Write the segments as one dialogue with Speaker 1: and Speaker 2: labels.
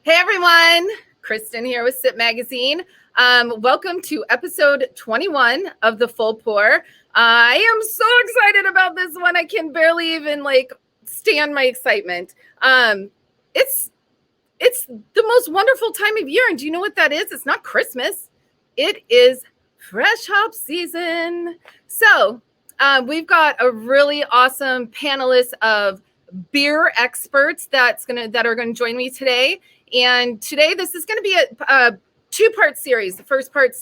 Speaker 1: Hey everyone, Kristin here with Sip Magazine. Welcome to episode 21 of The Full Pour. I am so excited about this one. I can barely even stand my excitement. It's the most wonderful time of year. And do you know what that is? It's not Christmas. It is fresh hop season. So we've got a really awesome panelist of beer experts that are going to join me today. And today, this is going to be a two-part series. The first part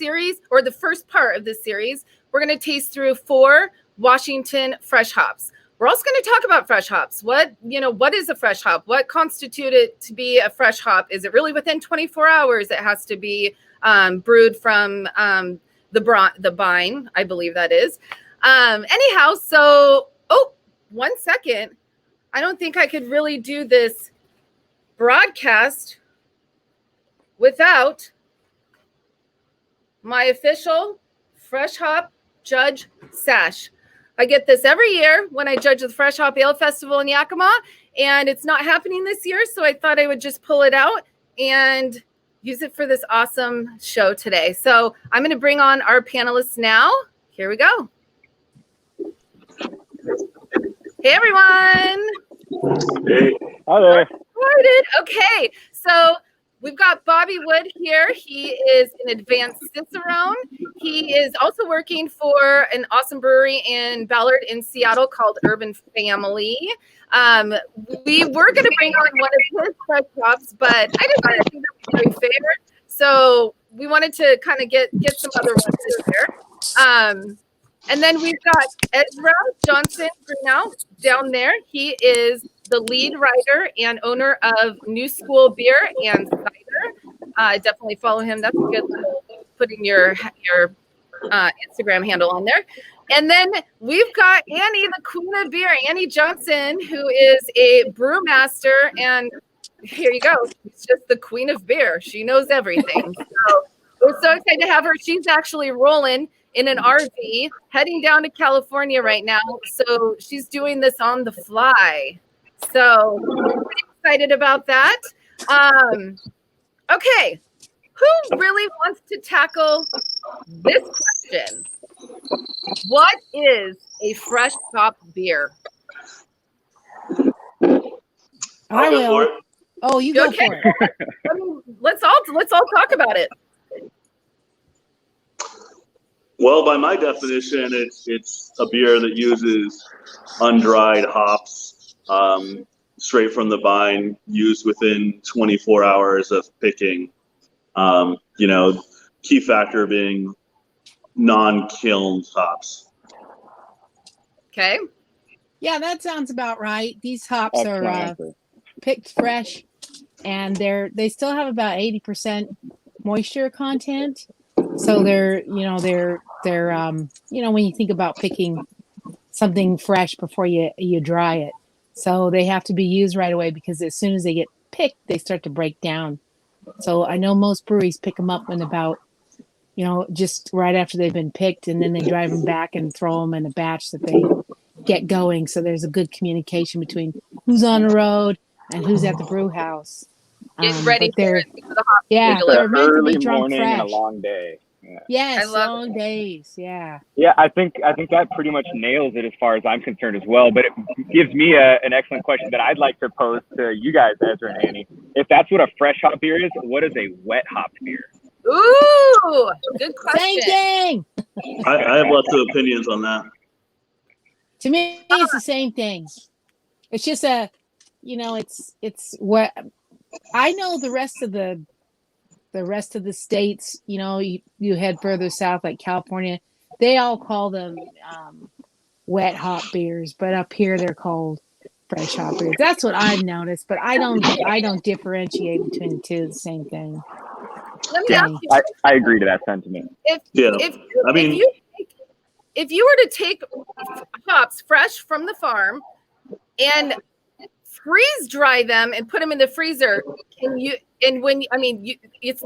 Speaker 1: of this series, we're going to taste through 4 Washington fresh hops. We're also going to talk about fresh hops. What is a fresh hop? What constitutes it to be a fresh hop? Is it really within 24 hours? It has to be brewed from the vine, I believe that is. Anyhow, so, 1 second. I don't think I could really do this broadcast without my official fresh hop judge sash. I get this every year when I judge the Fresh Hop Ale Festival in Yakima, and it's not happening this year, so I thought I would just pull it out and use it for this awesome show today. So I'm going to bring on our panelists now. Here we go. Hey, everyone.
Speaker 2: Hey. Hi there.
Speaker 1: Okay, so we've got Bobby Wood here. He is an advanced Cicerone. He is also working for an awesome brewery in Ballard in Seattle called Urban Family. We were going to bring on one of his fresh hops, but I didn't think that was very fair. So we wanted to kind of get some other ones in there. And then we've got Ezra Johnson-Greenough down there. He is the lead writer and owner of New School Beer and Cider. Definitely follow him. That's a good putting your Instagram handle on there. And then we've got Annie, the queen of beer, Annie Johnson, who is a brewmaster. And here you go. She's just the queen of beer. She knows everything. So we're so excited to have her. She's actually rolling in an RV, heading down to California right now. So she's doing this on the fly. So we're pretty excited about that. Okay, who really wants to tackle this question? What is a fresh hop beer?
Speaker 3: I will. Oh, you go for it.
Speaker 1: I mean, let's all talk about it.
Speaker 2: Well, by my definition, it's a beer that uses undried hops, straight from the vine, used within 24 hours of picking. Key factor being non-kilned hops.
Speaker 1: Okay.
Speaker 3: Yeah, that sounds about right. These hops are picked fresh, and they still have about 80% moisture content. So they're when you think about picking something fresh before you dry it. So they have to be used right away, because as soon as they get picked, they start to break down. So I know most breweries pick them up in about, just right after they've been picked, and then they drive them back and throw them in a batch that they get going. So there's a good communication between who's on the road and who's at the brew house.
Speaker 1: Get ready for the hop.
Speaker 3: They're meant to be drunk
Speaker 4: morning
Speaker 3: fresh.
Speaker 4: and a long day. Yeah.
Speaker 3: Yes, long days. Yeah.
Speaker 4: Yeah, I think that pretty much nails it as far as I'm concerned as well. But it gives me an excellent question that I'd like to pose to you guys, Ezra and Annie. If that's what a fresh hop beer is, what is a wet hop beer?
Speaker 1: Ooh, good question.
Speaker 3: Same thing.
Speaker 2: I have lots of opinions on that.
Speaker 3: To me, it's the same thing. It's just it's what I know. The rest of the states, you head further south, like California, they all call them wet hop beers, but up here they're called fresh hop beers. That's what I've noticed, but I don't differentiate between the two. The same thing.
Speaker 1: Let me ask you.
Speaker 4: I agree to that sentiment.
Speaker 1: If you were to take hops fresh from the farm and freeze dry them and put them in the freezer,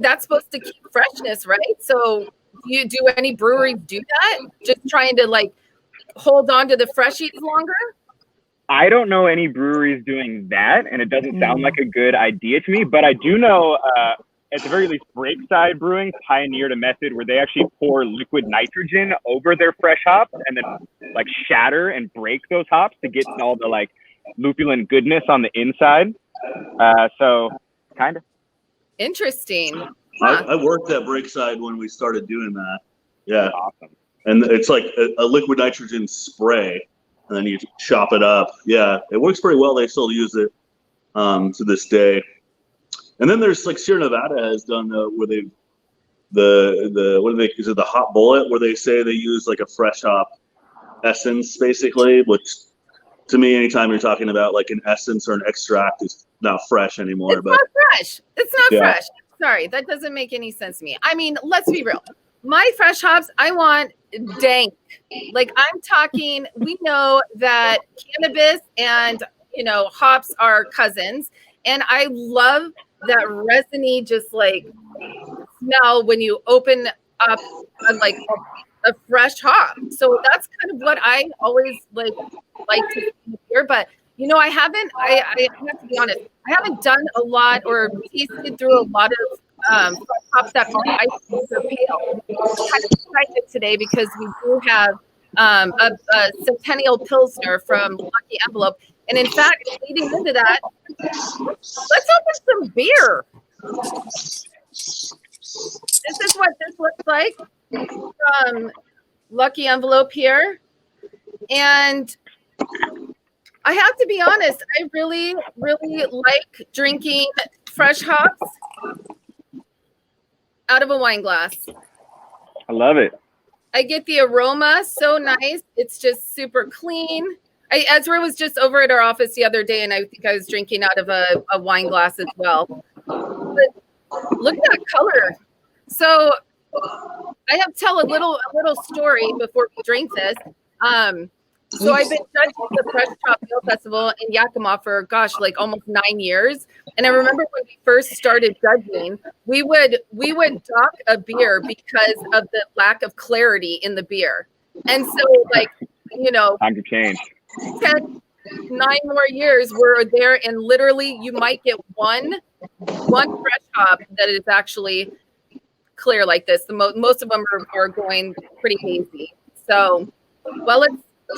Speaker 1: that's supposed to keep freshness, right? So do any breweries do that? Just trying to hold on to the Freshies longer?
Speaker 4: I don't know any breweries doing that, and it doesn't sound like a good idea to me. But I do know, at the very least, Breakside Brewing pioneered a method where they actually pour liquid nitrogen over their fresh hops and then like shatter and break those hops to get all the like lupulin goodness on the inside. So kind of
Speaker 1: Interesting.
Speaker 2: I worked at Breakside when we started doing that. Yeah.
Speaker 4: awesome.
Speaker 2: And it's like a liquid nitrogen spray, and then you chop it up. Yeah, it works pretty well. They still use it to this day. And then there's like Sierra Nevada has done where they is it the hot bullet where they say they use like a fresh hop essence basically, which to me anytime you're talking about like an essence or an extract is not fresh anymore.
Speaker 1: It's not fresh. It's not fresh. Sorry, that doesn't make any sense to me. I mean, let's be real. My fresh hops, I want dank. Like I'm talking, we know that cannabis and hops are cousins, and I love that resiny just like smell when you open up a fresh hop. So that's kind of what I always like to hear. But I haven't. I have to be honest. I haven't done a lot or tasted through a lot of hops that are ice or pale. I'm kind of excited today because we do have a Centennial Pilsner from Lucky Envelope. And in fact, leading into that, let's open some beer. This is what this looks like from Lucky Envelope here. And I have to be honest, I really, really like drinking fresh hops out of a wine glass.
Speaker 4: I love it.
Speaker 1: I get the aroma so nice. It's just super clean. Ezra was just over at our office the other day, and I think I was drinking out of a wine glass as well. But look at that color. So I have to tell a little story before we drink this. So I've been judging the Fresh Hop Ale Festival in Yakima for like almost 9 years. And I remember when we first started judging, we would dock a beer because of the lack of clarity in the beer. And so
Speaker 4: Time to change.
Speaker 1: 9 more years we're there, and literally you might get one fresh hop that is actually clear like this. Most of them are going pretty hazy. So, well,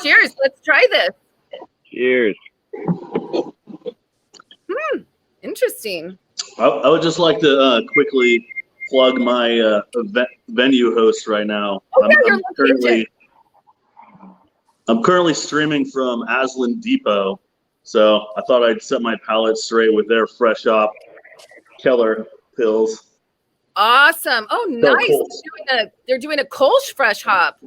Speaker 1: cheers. Let's try this.
Speaker 4: Cheers.
Speaker 1: Interesting.
Speaker 2: I would just like to quickly plug my venue host right now. I'm currently streaming from Aslan Depot, so I thought I'd set my palate straight with their fresh hop Keller pills.
Speaker 1: Awesome. Oh, nice. They're doing a Kolsch fresh hop.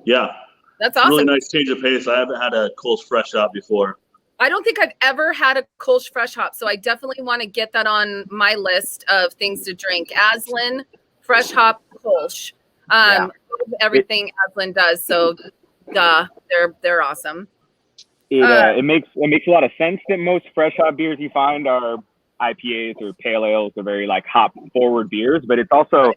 Speaker 2: Yeah.
Speaker 1: That's awesome.
Speaker 2: Really nice change of pace. I haven't had a Kolsch fresh hop before.
Speaker 1: I don't think I've ever had a Kolsch fresh hop, so I definitely want to get that on my list of things to drink. Aslan fresh hop Kolsch. Everything Aslan does. So, they're awesome.
Speaker 4: It makes a lot of sense that most fresh hop beers you find are IPAs or pale ales or very like hop forward beers, but it's also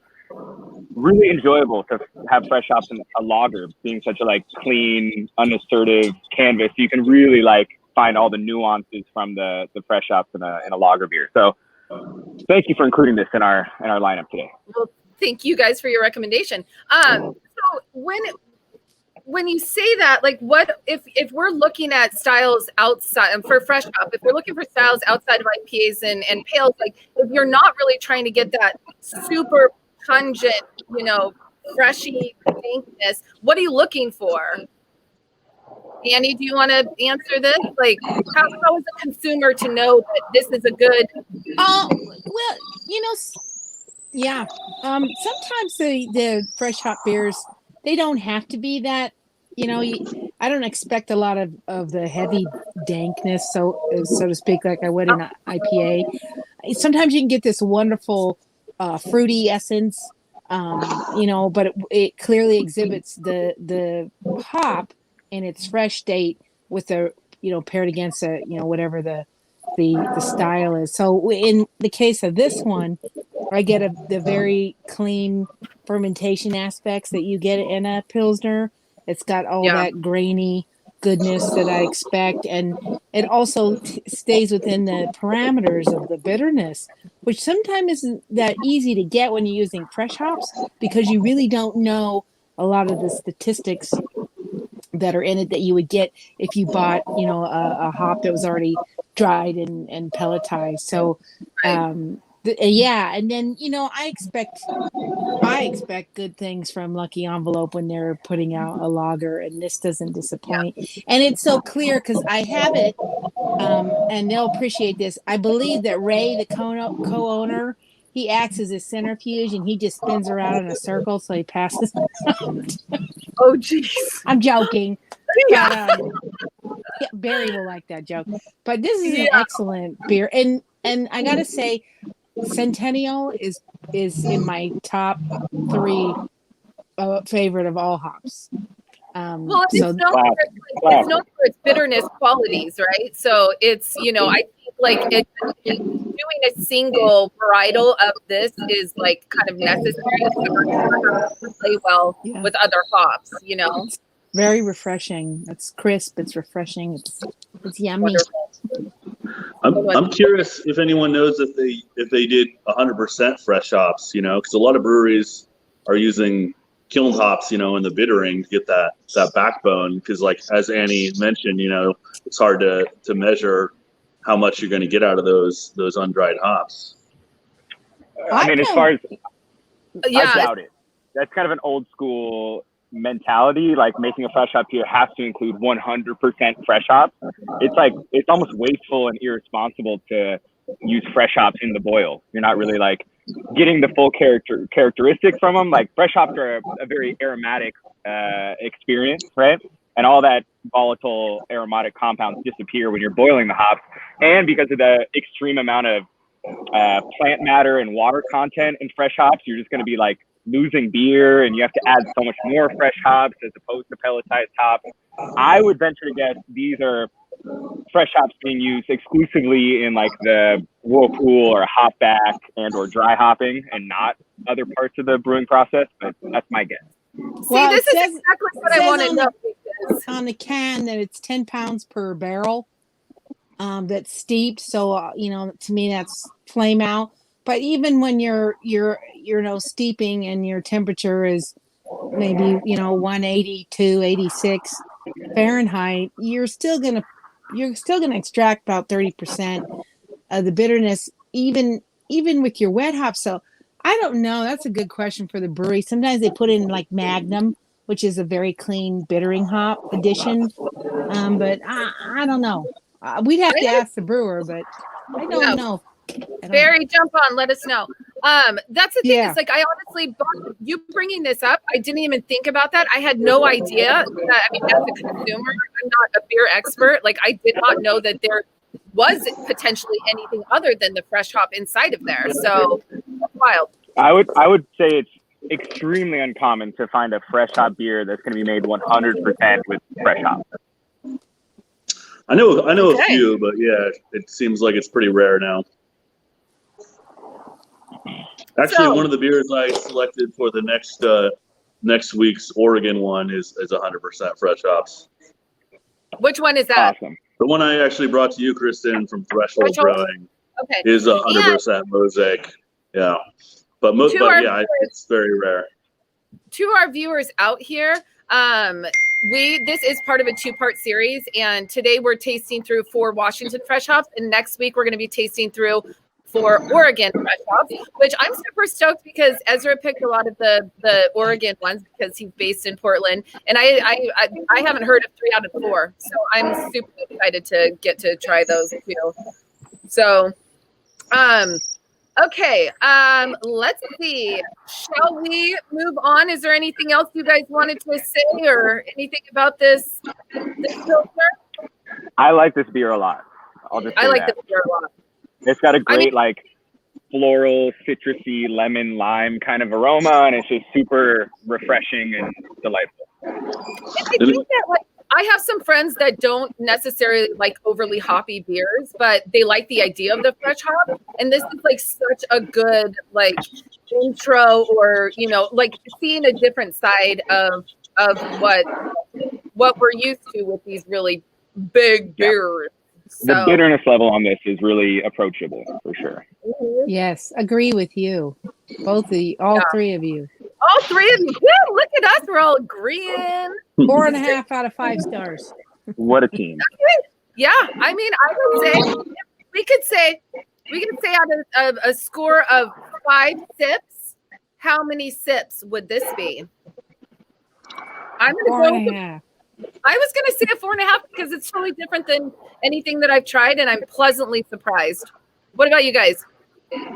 Speaker 4: really enjoyable to have fresh hops in a lager, being such a like clean, unassertive canvas. You can really like find all the nuances from the fresh hops in a lager beer. So thank you for including this in our lineup today.
Speaker 1: Well, thank you guys for your recommendation. So when you say that, like, what if we're looking at styles outside for fresh hop, if we're looking for styles outside of IPAs and pales, like if you're not really trying to get that super pungent, freshy dankness, what are you looking for? Annie, do you want to answer this? Like, how is a consumer to know that this is a good?
Speaker 3: Yeah. Sometimes the fresh hop beers, they don't have to be that. I don't expect a lot of the heavy dankness, so to speak, like I would in an IPA. Sometimes you can get this wonderful fruity essence, but it clearly exhibits the hop in its fresh state with the paired against whatever the style is. So in the case of this one, I get the very clean fermentation aspects that you get in a Pilsner. It's got all that grainy goodness that I expect, and it also stays within the parameters of the bitterness, which sometimes isn't that easy to get when you're using fresh hops, because you really don't know a lot of the statistics that are in it that you would get if you bought, a hop that was already dried and pelletized. So, yeah. And then, I expect good things from Lucky Envelope when they're putting out a lager, and this doesn't disappoint. And it's so clear because I have it, and they'll appreciate this. I believe that Ray, the co-owner, he acts as a centrifuge, and he just spins around in a circle, so he passes.
Speaker 1: Oh, jeez.
Speaker 3: I'm joking.
Speaker 1: Yeah.
Speaker 3: But, Barry will like that joke. But this is an excellent beer, and I gotta say, Centennial is in my top 3 favorite of all hops.
Speaker 1: Well, it's known for its bitterness qualities, right? So it's, I think like doing a single varietal of this is like kind of necessary to play well with other hops,
Speaker 3: It's very refreshing. It's crisp. It's refreshing. It's yummy.
Speaker 2: I'm curious if anyone knows if they did 100% fresh hops, because a lot of breweries are using kiln hops, in the bittering to get that backbone. Because like as Annie mentioned, it's hard to measure how much you're going to get out of those undried hops.
Speaker 4: I mean, as far as I doubt it. That's kind of an old school mentality. Like making a fresh hop here has to include 100% fresh hops. It's almost wasteful and irresponsible to use fresh hops in the boil. You're not really like getting the full characteristics from them. Like fresh hops are a very aromatic experience, right? And all that volatile aromatic compounds disappear when you're boiling the hops. And because of the extreme amount of plant matter and water content in fresh hops, you're just going to be like losing beer, and you have to add so much more fresh hops as opposed to pelletized hops. I would venture to guess these are fresh hops being used exclusively in like the whirlpool or hop back and or dry hopping, and not other parts of the brewing process. But that's my guess.
Speaker 1: See, this is exactly what I want to know.
Speaker 3: On the can that it's 10 pounds per barrel. That's steeped, so to me that's flame out. But even when you're steeping and your temperature is maybe 180 to 86 Fahrenheit, you're still gonna extract about 30% of the bitterness, even with your wet hop. So I don't know. That's a good question for the brewery. Sometimes they put in like Magnum, which is a very clean bittering hop addition. But I don't know. We'd have to ask the brewer, but I don't know.
Speaker 1: Barry, jump on. Let us know. That's the thing. It's like, I honestly, you bringing this up, I didn't even think about that. I had no idea. As a consumer, I'm not a beer expert. Like, I did not know that there was potentially anything other than the fresh hop inside of there. So that's wild.
Speaker 4: I would say it's extremely uncommon to find a fresh hop beer that's going to be made 100% with fresh hop.
Speaker 2: I know a few, but yeah, it seems like it's pretty rare now. Actually, one of the beers I selected for the next week's Oregon one is 100% fresh hops.
Speaker 1: Which one is that?
Speaker 4: Awesome.
Speaker 2: The one I actually brought to you, Kristin, from Threshold Brewing, is 100% Mosaic. Yeah, but it's very rare.
Speaker 1: To our viewers out here, this is part of a 2-part series, and today we're tasting through 4 Washington fresh hops, and next week we're going to be tasting through 4 Oregon fresh hops, which I'm super stoked because Ezra picked a lot of the Oregon ones because he's based in Portland, and I haven't heard of 3 out of 4, so I'm super excited to get to try those too. So, okay, let's see. Shall we move on? Is there anything else you guys wanted to say or anything about this filter?
Speaker 4: I like this beer a lot. I like
Speaker 1: this beer a lot.
Speaker 4: It's got a great floral, citrusy, lemon, lime kind of aroma, and it's just super refreshing and delightful.
Speaker 1: And I think that I have some friends that don't necessarily like overly hoppy beers, but they like the idea of the fresh hop. And this is such a good intro, or seeing a different side of what what we're used to with these really big beers. So.
Speaker 4: The bitterness level on this is really approachable for sure.
Speaker 3: Yes, agree with you. All three of you.
Speaker 1: All three of you. Yeah, look at us. We're all agreeing.
Speaker 3: 4.5 out of 5 stars.
Speaker 4: What a team.
Speaker 1: Yeah, I mean, I would say we could say out of a score of 5 sips, how many sips would this be? I'm gonna go.
Speaker 3: 4.5.
Speaker 1: I was gonna say a 4.5 because it's totally different than anything that I've tried, and I'm pleasantly surprised. What about you guys?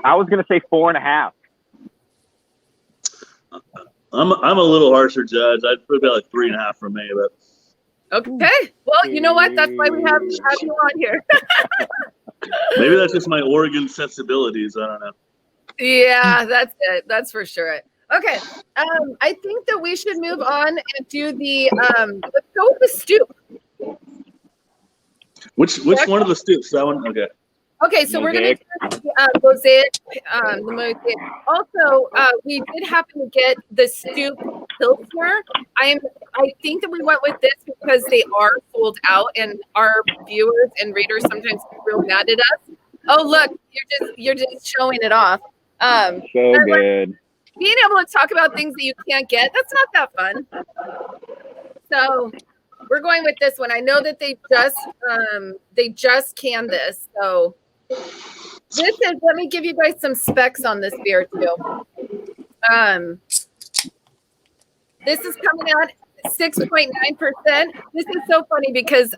Speaker 4: I was gonna say 4.5.
Speaker 2: I'm a little harsher judge. I'd put about like 3.5 for me, but
Speaker 1: okay. Well, you know what? That's why we have you on here.
Speaker 2: maybe that's just my Oregon sensibilities. I don't know.
Speaker 1: Yeah, that's it. That's for sure. Okay. I think that we should move on and do the let's go with the Stoup.
Speaker 2: Which one of the Stoups? That one? Okay.
Speaker 1: Okay, so
Speaker 4: Mosaic.
Speaker 1: we're going to do Mosaic, the Mosaic. Also, we did happen to get the Stoup Pilsner. I think that we went with this because they are sold out, and our viewers and readers sometimes get real mad at us. Oh, look, you're just showing it off.
Speaker 4: So good.
Speaker 1: Being able to talk about things that you can't get, that's not that fun. So we're going with this one. I know that they just canned this, so. Let me give you guys some specs on this beer too. This is coming out 6.9%. This is so funny because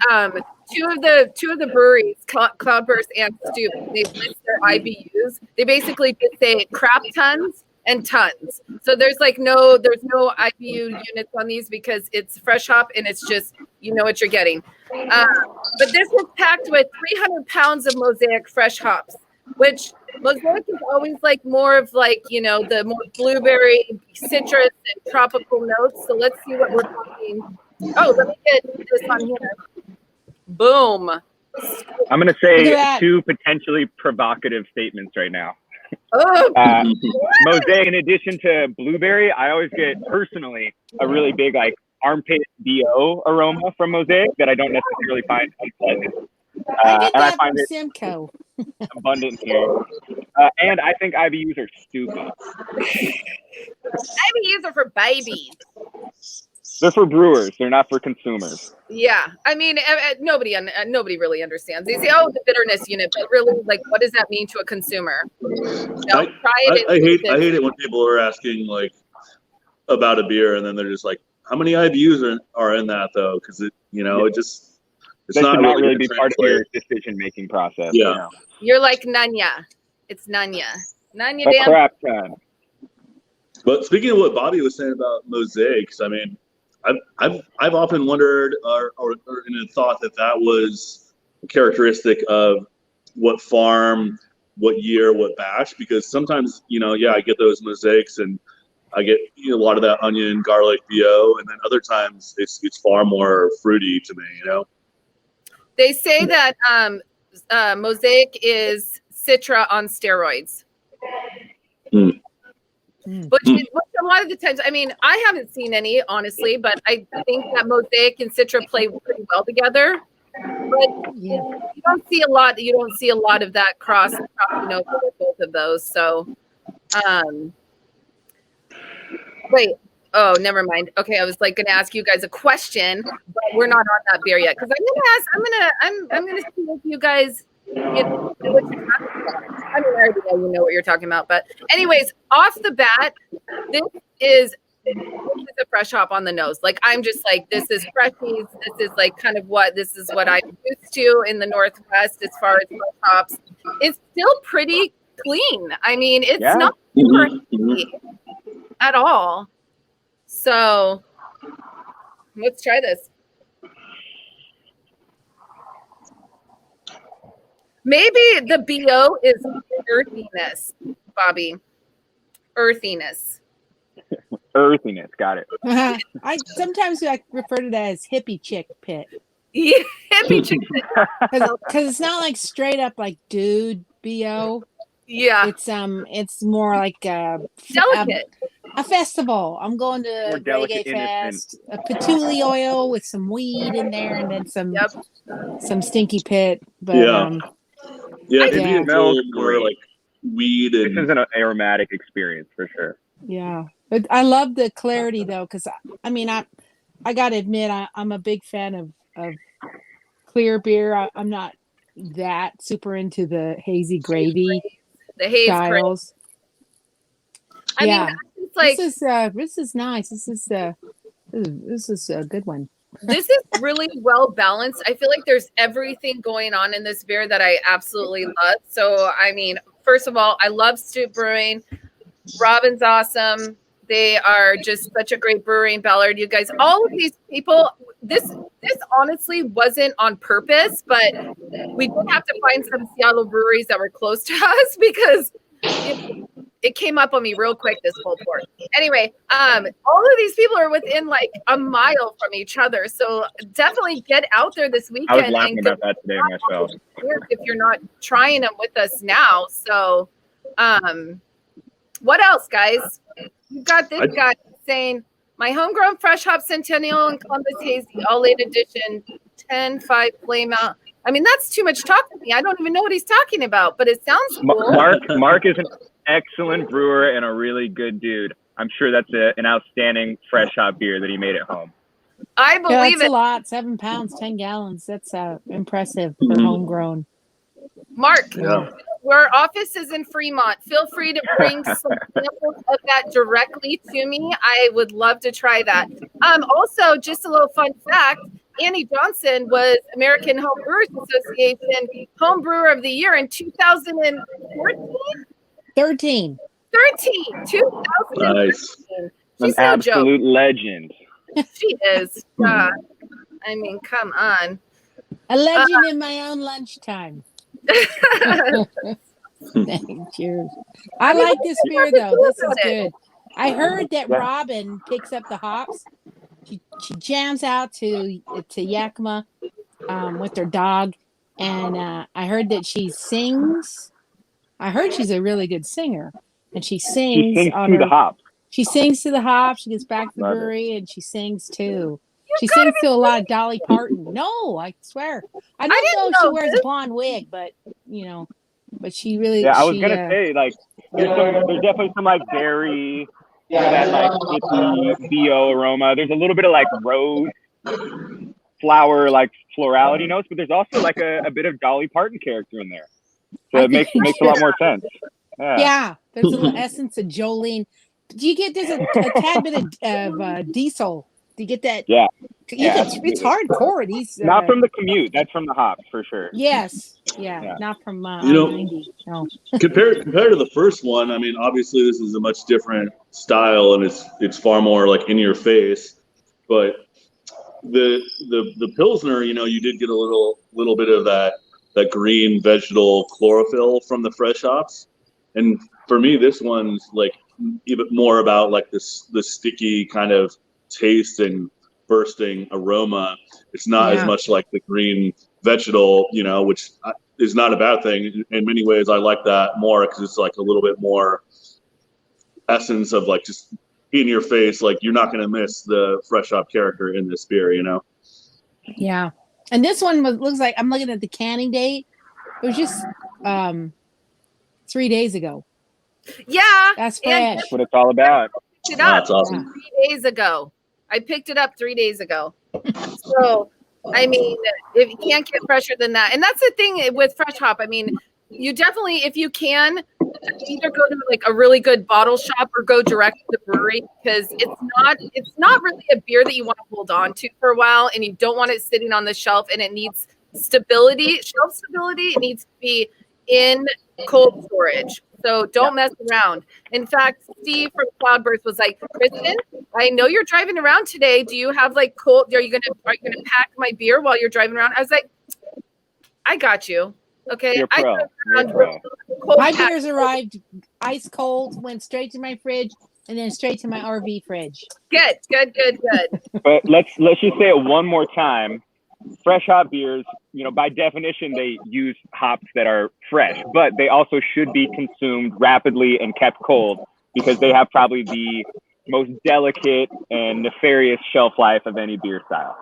Speaker 1: two of the breweries, Cloudburst and Stoup, they list their IBUs. They basically just say crap tons and tons. So there's no IBU units on these because it's fresh hop and it's just, you know what you're getting. But this is packed with 300 pounds of Mosaic fresh hops, which Mosaic is always more of the more blueberry, citrus, and tropical notes. So let's see what we're talking. Oh, let me get this on here. Boom.
Speaker 4: I'm going to say 2 potentially provocative statements right now.
Speaker 1: Oh,
Speaker 4: Mosaic, in addition to blueberry, I always get personally a really big armpit BO aroma from Mosaic that I don't necessarily find unpleasant.
Speaker 3: I
Speaker 4: I find
Speaker 3: from
Speaker 4: it
Speaker 3: Simcoe.
Speaker 4: abundant here. And I think IBUs are stupid.
Speaker 1: IBUs are for babies.
Speaker 4: They're for brewers. They're not for consumers.
Speaker 1: Yeah, I mean, nobody really understands. They say, "Oh, the bitterness unit," but really, what does that mean to a consumer? Try it.
Speaker 2: I hate it when people are asking about a beer and then they're just like, "How many IBUs are in that though?" Because it just it's
Speaker 4: that
Speaker 2: not
Speaker 4: should not
Speaker 2: really
Speaker 4: be part of your decision making process.
Speaker 2: Yeah,
Speaker 1: you're like Nanya. It's Nanya. Nanya.
Speaker 4: A crap ton.
Speaker 2: But speaking of what Bobby was saying about mosaics, I mean, I've often wondered or thought that was a characteristic of what farm, what year, what batch, because sometimes I get those mosaics and I get a lot of that onion, garlic, BO, and then other times it's far more fruity to me.
Speaker 1: They say that Mosaic is Citra on steroids. Which a lot of the times, I mean, I haven't seen any, honestly, but I think that Mosaic and Citra play pretty well together. But you don't see a lot. You don't see a lot of that cross with both of those. So, wait. Oh, never mind. Okay, I was going to ask you guys a question, but we're not on that beer yet because I'm gonna see if you guys know what you're talking about. I mean, I already know you know what you're talking about, but anyways, off the bat, this is a fresh hop on the nose. I'm just this is Freshies. This is this is what I'm used to in the Northwest as far as fresh hops. It's still pretty clean. I mean, it's not super heavy at all. So let's try this. Maybe the BO is earthiness, Bobby. Earthiness.
Speaker 4: Earthiness, got it.
Speaker 3: I sometimes refer to that as hippie chick pit.
Speaker 1: Yeah, hippie chick pit.
Speaker 3: Because it's not straight up dude BO.
Speaker 1: Yeah,
Speaker 3: it's more
Speaker 1: delicate.
Speaker 3: A festival. I'm going to
Speaker 4: More
Speaker 3: a
Speaker 4: delicate,
Speaker 3: reggae
Speaker 4: innocent.
Speaker 3: fest. A patchouli oil with some weed in there, and then some stinky pit. But
Speaker 2: Yeah. Yeah,
Speaker 1: I
Speaker 2: to me
Speaker 3: Yeah.
Speaker 2: it's
Speaker 4: Smells
Speaker 2: more
Speaker 4: great.
Speaker 2: like weed
Speaker 4: This
Speaker 2: and
Speaker 4: is an aromatic experience for sure.
Speaker 3: yeah. But I love the clarity though, because I mean I gotta admit I'm a big fan of clear beer. I'm not that super into the hazy gravy
Speaker 1: the haze craze.
Speaker 3: styles.
Speaker 1: I mean,
Speaker 3: Yeah.
Speaker 1: it's like
Speaker 3: This is nice. This is a good one.
Speaker 1: this is really well balanced. I feel like there's everything going on in this beer that I absolutely love. So, I mean, first of all, I love Stoup Brewing. Robin's awesome. They are just such a great brewery in Ballard. You guys, all of these people, this honestly wasn't on purpose, but we did have to find some Seattle breweries that were close to us because it came up on me real quick, this whole port. Anyway, all of these people are within like a mile from each other. So definitely get out there this weekend.
Speaker 4: I was laughing about that today myself.
Speaker 1: If you're not trying them with us now. So what else, guys? You've got this guy saying, my homegrown fresh hop Centennial and Columbus Hazy, all late edition, 10-5 flame out. I mean, that's too much talk to me. I don't even know what he's talking about, but it sounds cool.
Speaker 4: Mark is an excellent brewer and a really good dude. I'm sure that's an outstanding fresh hop beer that he made at home.
Speaker 1: I believe
Speaker 3: that's
Speaker 1: it.
Speaker 3: a lot. 7 pounds, 10 gallons. That's impressive for homegrown.
Speaker 1: Mark,
Speaker 2: yeah.
Speaker 1: our office is in Fremont. Feel free to bring some samples of that directly to me. I would love to try that. Also, just a little fun fact, Annie Johnson was American Home Brewers Association Home Brewer of the Year in 2014?
Speaker 3: 13.
Speaker 1: 2013.
Speaker 2: Nice.
Speaker 4: An absolute legend.
Speaker 1: She is. I mean, come on.
Speaker 3: A legend in my own lunchtime. Cheers. I like this beer though. This is good. I heard that Robin picks up the hops. She jams out to Yakima with her dog, and I heard that she sings. I heard she's a really good singer, and she sings
Speaker 4: to the hops.
Speaker 3: She sings to the hops. She gets back to the brewery, and she sings too. She sings to a lot of Dolly Parton. No, I swear. I don't know if she wears a blonde wig, but but she really.
Speaker 4: Yeah, I was gonna say like there's definitely some like dairy, that like hippie BO aroma. There's a little bit of like rose flower like florality notes, but there's also like a bit of Dolly Parton character in there. So it makes a lot more sense.
Speaker 3: Yeah, there's a little essence of Jolene. Do you get there's a tad bit of diesel? Do you get that?
Speaker 4: Yeah.
Speaker 3: It's hardcore. These
Speaker 4: not from the commute. That's from the hops for sure.
Speaker 3: Yes. Yeah. Not from 90. No.
Speaker 2: Compared to the first one, I mean, obviously this is a much different style and it's far more like in your face. But the Pilsner, you did get a little bit of that green vegetal chlorophyll from the fresh hops. And for me, this one's like even more about like the sticky kind of taste and bursting aroma. It's not as much like the green vegetal, which is not a bad thing. In many ways, I like that more because it's like a little bit more essence of like just in your face. Like you're not going to miss the fresh hop character in this beer,
Speaker 3: Yeah. And this one looks like, I'm looking at the canning date. It was just 3 days ago.
Speaker 1: Yeah.
Speaker 3: That's fresh.
Speaker 4: That's what it's all about.
Speaker 2: That's awesome.
Speaker 1: 3 days ago. I picked it up 3 days ago. So, I mean, if you can't get fresher than that. And that's the thing with fresh hop. I mean, you definitely, if you can, either go to like a really good bottle shop or go direct to the brewery because it's not really a beer that you want to hold on to for a while and you don't want it sitting on the shelf and it needs stability, shelf stability. It needs to be in cold storage. So don't mess around. In fact, Steve from Cloudburst was like, Kristin, I know you're driving around today. Do you have like cold? Are you gonna pack my beer while you're driving around? I was like, I got you. Okay.
Speaker 4: You're pro.
Speaker 3: My beers arrived ice cold, went straight to my fridge, and then straight to my RV fridge.
Speaker 1: Good.
Speaker 4: But let's just say it one more time. Fresh hop beers, by definition, they use hops that are fresh, but they also should be consumed rapidly and kept cold because they have probably the most delicate and nefarious shelf life of any beer style.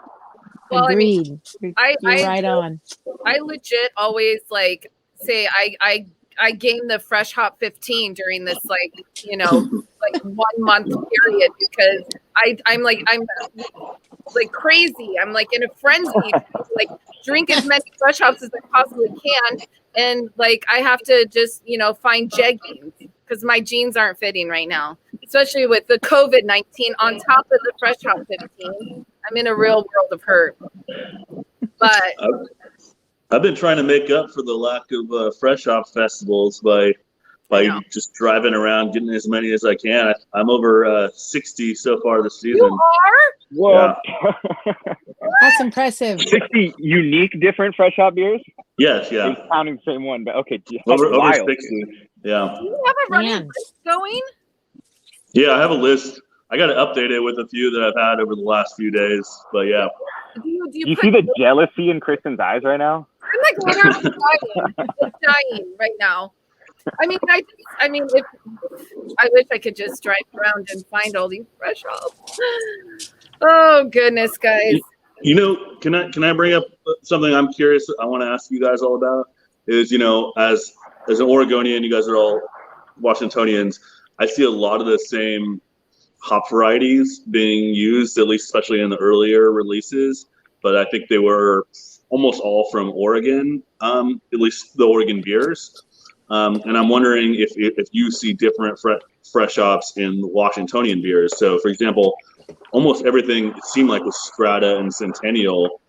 Speaker 1: Well,
Speaker 3: Agreed.
Speaker 1: I
Speaker 3: You're
Speaker 1: mean,
Speaker 3: right on.
Speaker 1: I legit always like say I gained the fresh hop 15 during this like 1 month period because I'm like crazy. I'm like in a frenzy to like drink as many fresh hops as I possibly can, and like I have to just find jeggings because my jeans aren't fitting right now, especially with the COVID-19 on top of the fresh hop 15. I'm in a real world of hurt. But
Speaker 2: I've been trying to make up for the lack of fresh hop festivals by just driving around, getting as many as I can. I'm over 60 so far this season.
Speaker 1: You are?
Speaker 4: Whoa.
Speaker 2: Yeah.
Speaker 3: That's impressive.
Speaker 4: 60 unique different fresh hop beers?
Speaker 2: Yes, yeah.
Speaker 4: He's counting the same one, but okay.
Speaker 2: Over
Speaker 4: wild.
Speaker 2: 60. Yeah.
Speaker 1: Do you have a running
Speaker 3: Man.
Speaker 1: list going?
Speaker 2: Yeah, I have a list. I got to update it with a few that I've had over the last few days. But yeah.
Speaker 1: Do you
Speaker 4: see the jealousy in Kristin's eyes right now?
Speaker 1: I'm like literally dying right now. I mean, if I wish I could just drive around and find all these fresh hops. Oh goodness, guys.
Speaker 2: Can I bring up something I'm curious? I want to ask you guys all about is as an Oregonian, you guys are all Washingtonians. I see a lot of the same hop varieties being used, at least especially in the earlier releases. But I think they were almost all from Oregon, at least the Oregon beers. And I'm wondering if you see different fresh hops in the Washingtonian beers. So, for example, almost everything it seemed like was Strata and Centennial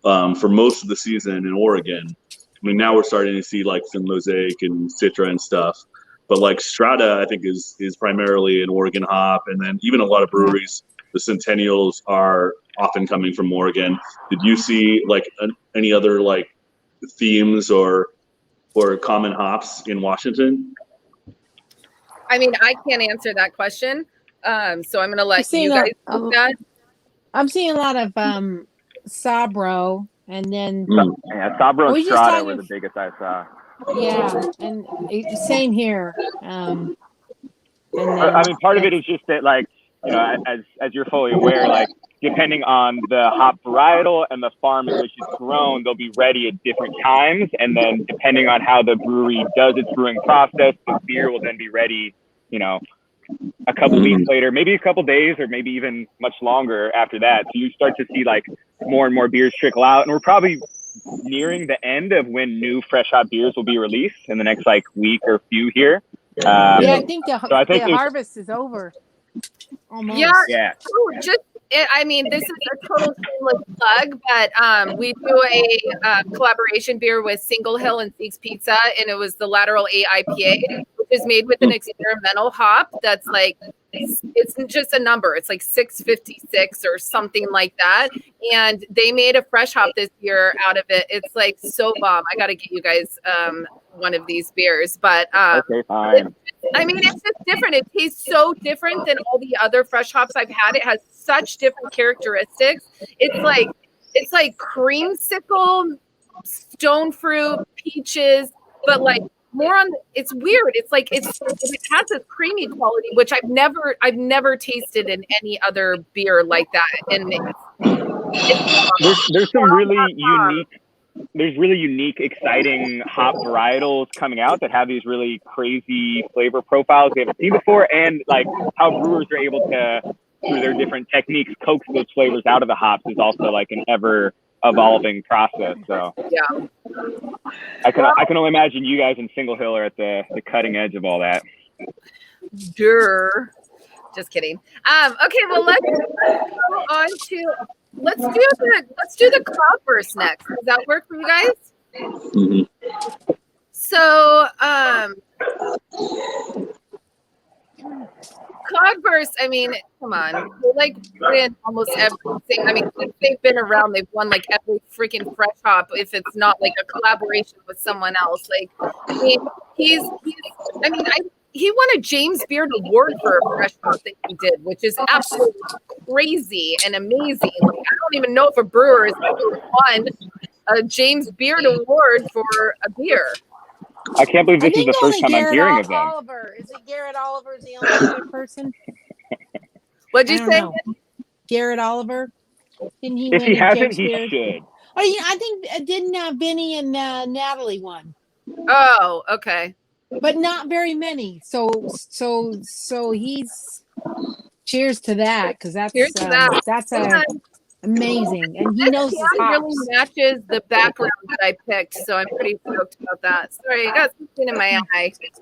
Speaker 2: for most of the season in Oregon. I mean, now we're starting to see like some Mosaic and Citra and stuff. But like Strata, I think is primarily an Oregon hop, and then even a lot of breweries, the Centennials are often coming from Oregon. Did you see like any other like themes or common hops in Washington?
Speaker 1: I mean, I can't answer that question, so I'm going to let you guys do that.
Speaker 3: I'm seeing a lot of Sabro, and then
Speaker 4: Sabro and Strata were the biggest I saw.
Speaker 3: Yeah, and same here. And then,
Speaker 4: I mean, part of it is just that, like, as you're fully aware, like, depending on the hop varietal and the farm in which it's grown, they'll be ready at different times. And then depending on how the brewery does its brewing process, the beer will then be ready, a couple weeks later, maybe a couple days, or maybe even much longer after that. So you start to see like more and more beers trickle out. And we're probably nearing the end of when new fresh hop beers will be released in the next like week or few here.
Speaker 3: I think the harvest is over. Almost.
Speaker 1: Yeah. I mean, this is a total shameless plug, but we do a collaboration beer with Single Hill and Zeke's Pizza, and it was the Lateral A IPA, which is made with an experimental hop that's like, it's just a number. It's like 656 or something like that. And they made a fresh hop this year out of it. It's like so bomb. I got to get you guys one of these beers, but
Speaker 4: okay, fine.
Speaker 1: I mean, it's just different. It tastes so different than all the other fresh hops I've had. It has such different characteristics. It's like creamsicle, stone fruit, peaches, but like more on. It's weird. It has this creamy quality, which I've never tasted in any other beer like that. And
Speaker 4: there's some really unique. There's really unique, exciting hop varietals coming out that have these really crazy flavor profiles we haven't seen before, and like how brewers are able to, through their different techniques, coax those flavors out of the hops is also like an ever evolving process. So
Speaker 1: yeah,
Speaker 4: I can only imagine you guys in Single Hill are at the cutting edge of all that.
Speaker 1: Sure. Just kidding. Okay, well let's go on to let's do the Cloudburst next. Does that work for you guys?
Speaker 2: Mm-hmm.
Speaker 1: So Cloudburst, I mean, come on. They like win almost everything. I mean, since they've been around, they've won like every freaking fresh hop if it's not like a collaboration with someone else. Like, I mean, he won a James Beard Award for a fresh hop that he did, which is absolutely crazy and amazing. Like, I don't even know if a brewer has ever won a James Beard Award for a beer.
Speaker 4: I can't believe this is the first time I'm hearing of them.
Speaker 3: Oliver. Is it Garrett Oliver is the only other person?
Speaker 1: What'd you say?
Speaker 3: Know. Garrett Oliver? Didn't he
Speaker 4: if
Speaker 3: win
Speaker 4: he hasn't,
Speaker 3: James
Speaker 4: he
Speaker 3: Beard?
Speaker 4: should.
Speaker 3: Oh, yeah, I think didn't Vinny and Natalie won,
Speaker 1: Oh, okay.
Speaker 3: but not very many. So he's cheers to that because that's
Speaker 1: Cheers to that.
Speaker 3: that's amazing, and he knows his
Speaker 1: can
Speaker 3: hops.
Speaker 1: really matches the background that I picked, so I'm pretty stoked about that. Sorry, I got something in my eye. It's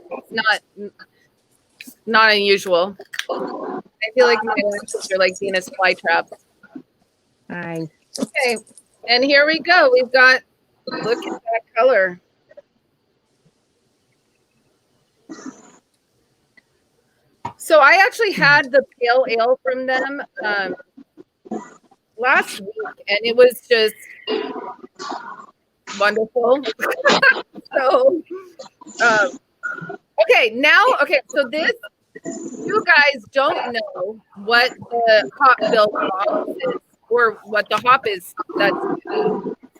Speaker 1: not unusual. I feel like my lenses are like Venus flytraps.
Speaker 3: Hi.
Speaker 1: Okay, and here we go. We've got, look at that color. So I actually had the pale ale from them last week, and it was just wonderful. So, so this, you guys don't know what the hop bill is or what the hop is.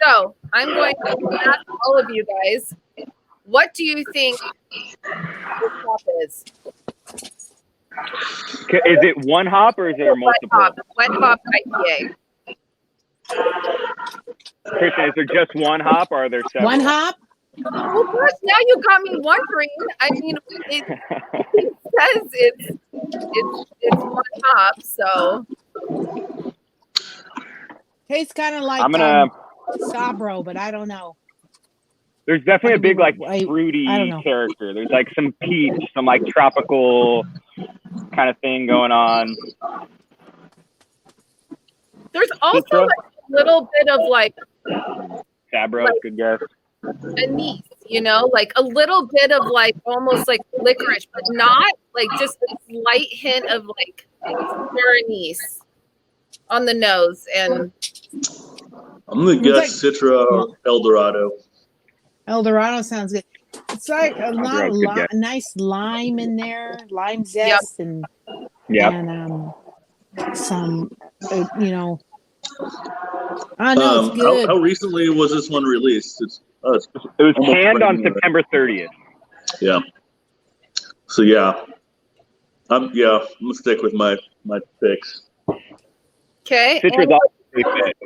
Speaker 1: So I'm going to ask all of you guys, what do you think this hop is?
Speaker 4: Is it one hop or is there multiple?
Speaker 1: One hop IPA.
Speaker 4: Kristin, is there just one hop or are there several?
Speaker 3: One hop?
Speaker 1: Well, gosh, now you got me wondering. I mean, it says it's one hop, so.
Speaker 3: Tastes kind of like Sabro, but I don't know.
Speaker 4: There's definitely a big like fruity character. There's like some peach, some like tropical kind of thing going on.
Speaker 1: There's also like a little bit of like
Speaker 4: Sabro, good guess.
Speaker 1: Anise, like a little bit of like almost like licorice, but not like just a slight hint of like anise on the nose. And
Speaker 2: I'm gonna guess Citra Eldorado.
Speaker 3: Eldorado sounds good. It's like a nice lime in there, lime zest, and some, I know it's good.
Speaker 2: How recently was this one released?
Speaker 4: It was canned on September 30th.
Speaker 2: Yeah. So I'm gonna stick with my picks.
Speaker 1: Okay.
Speaker 4: Citra's also pretty fit,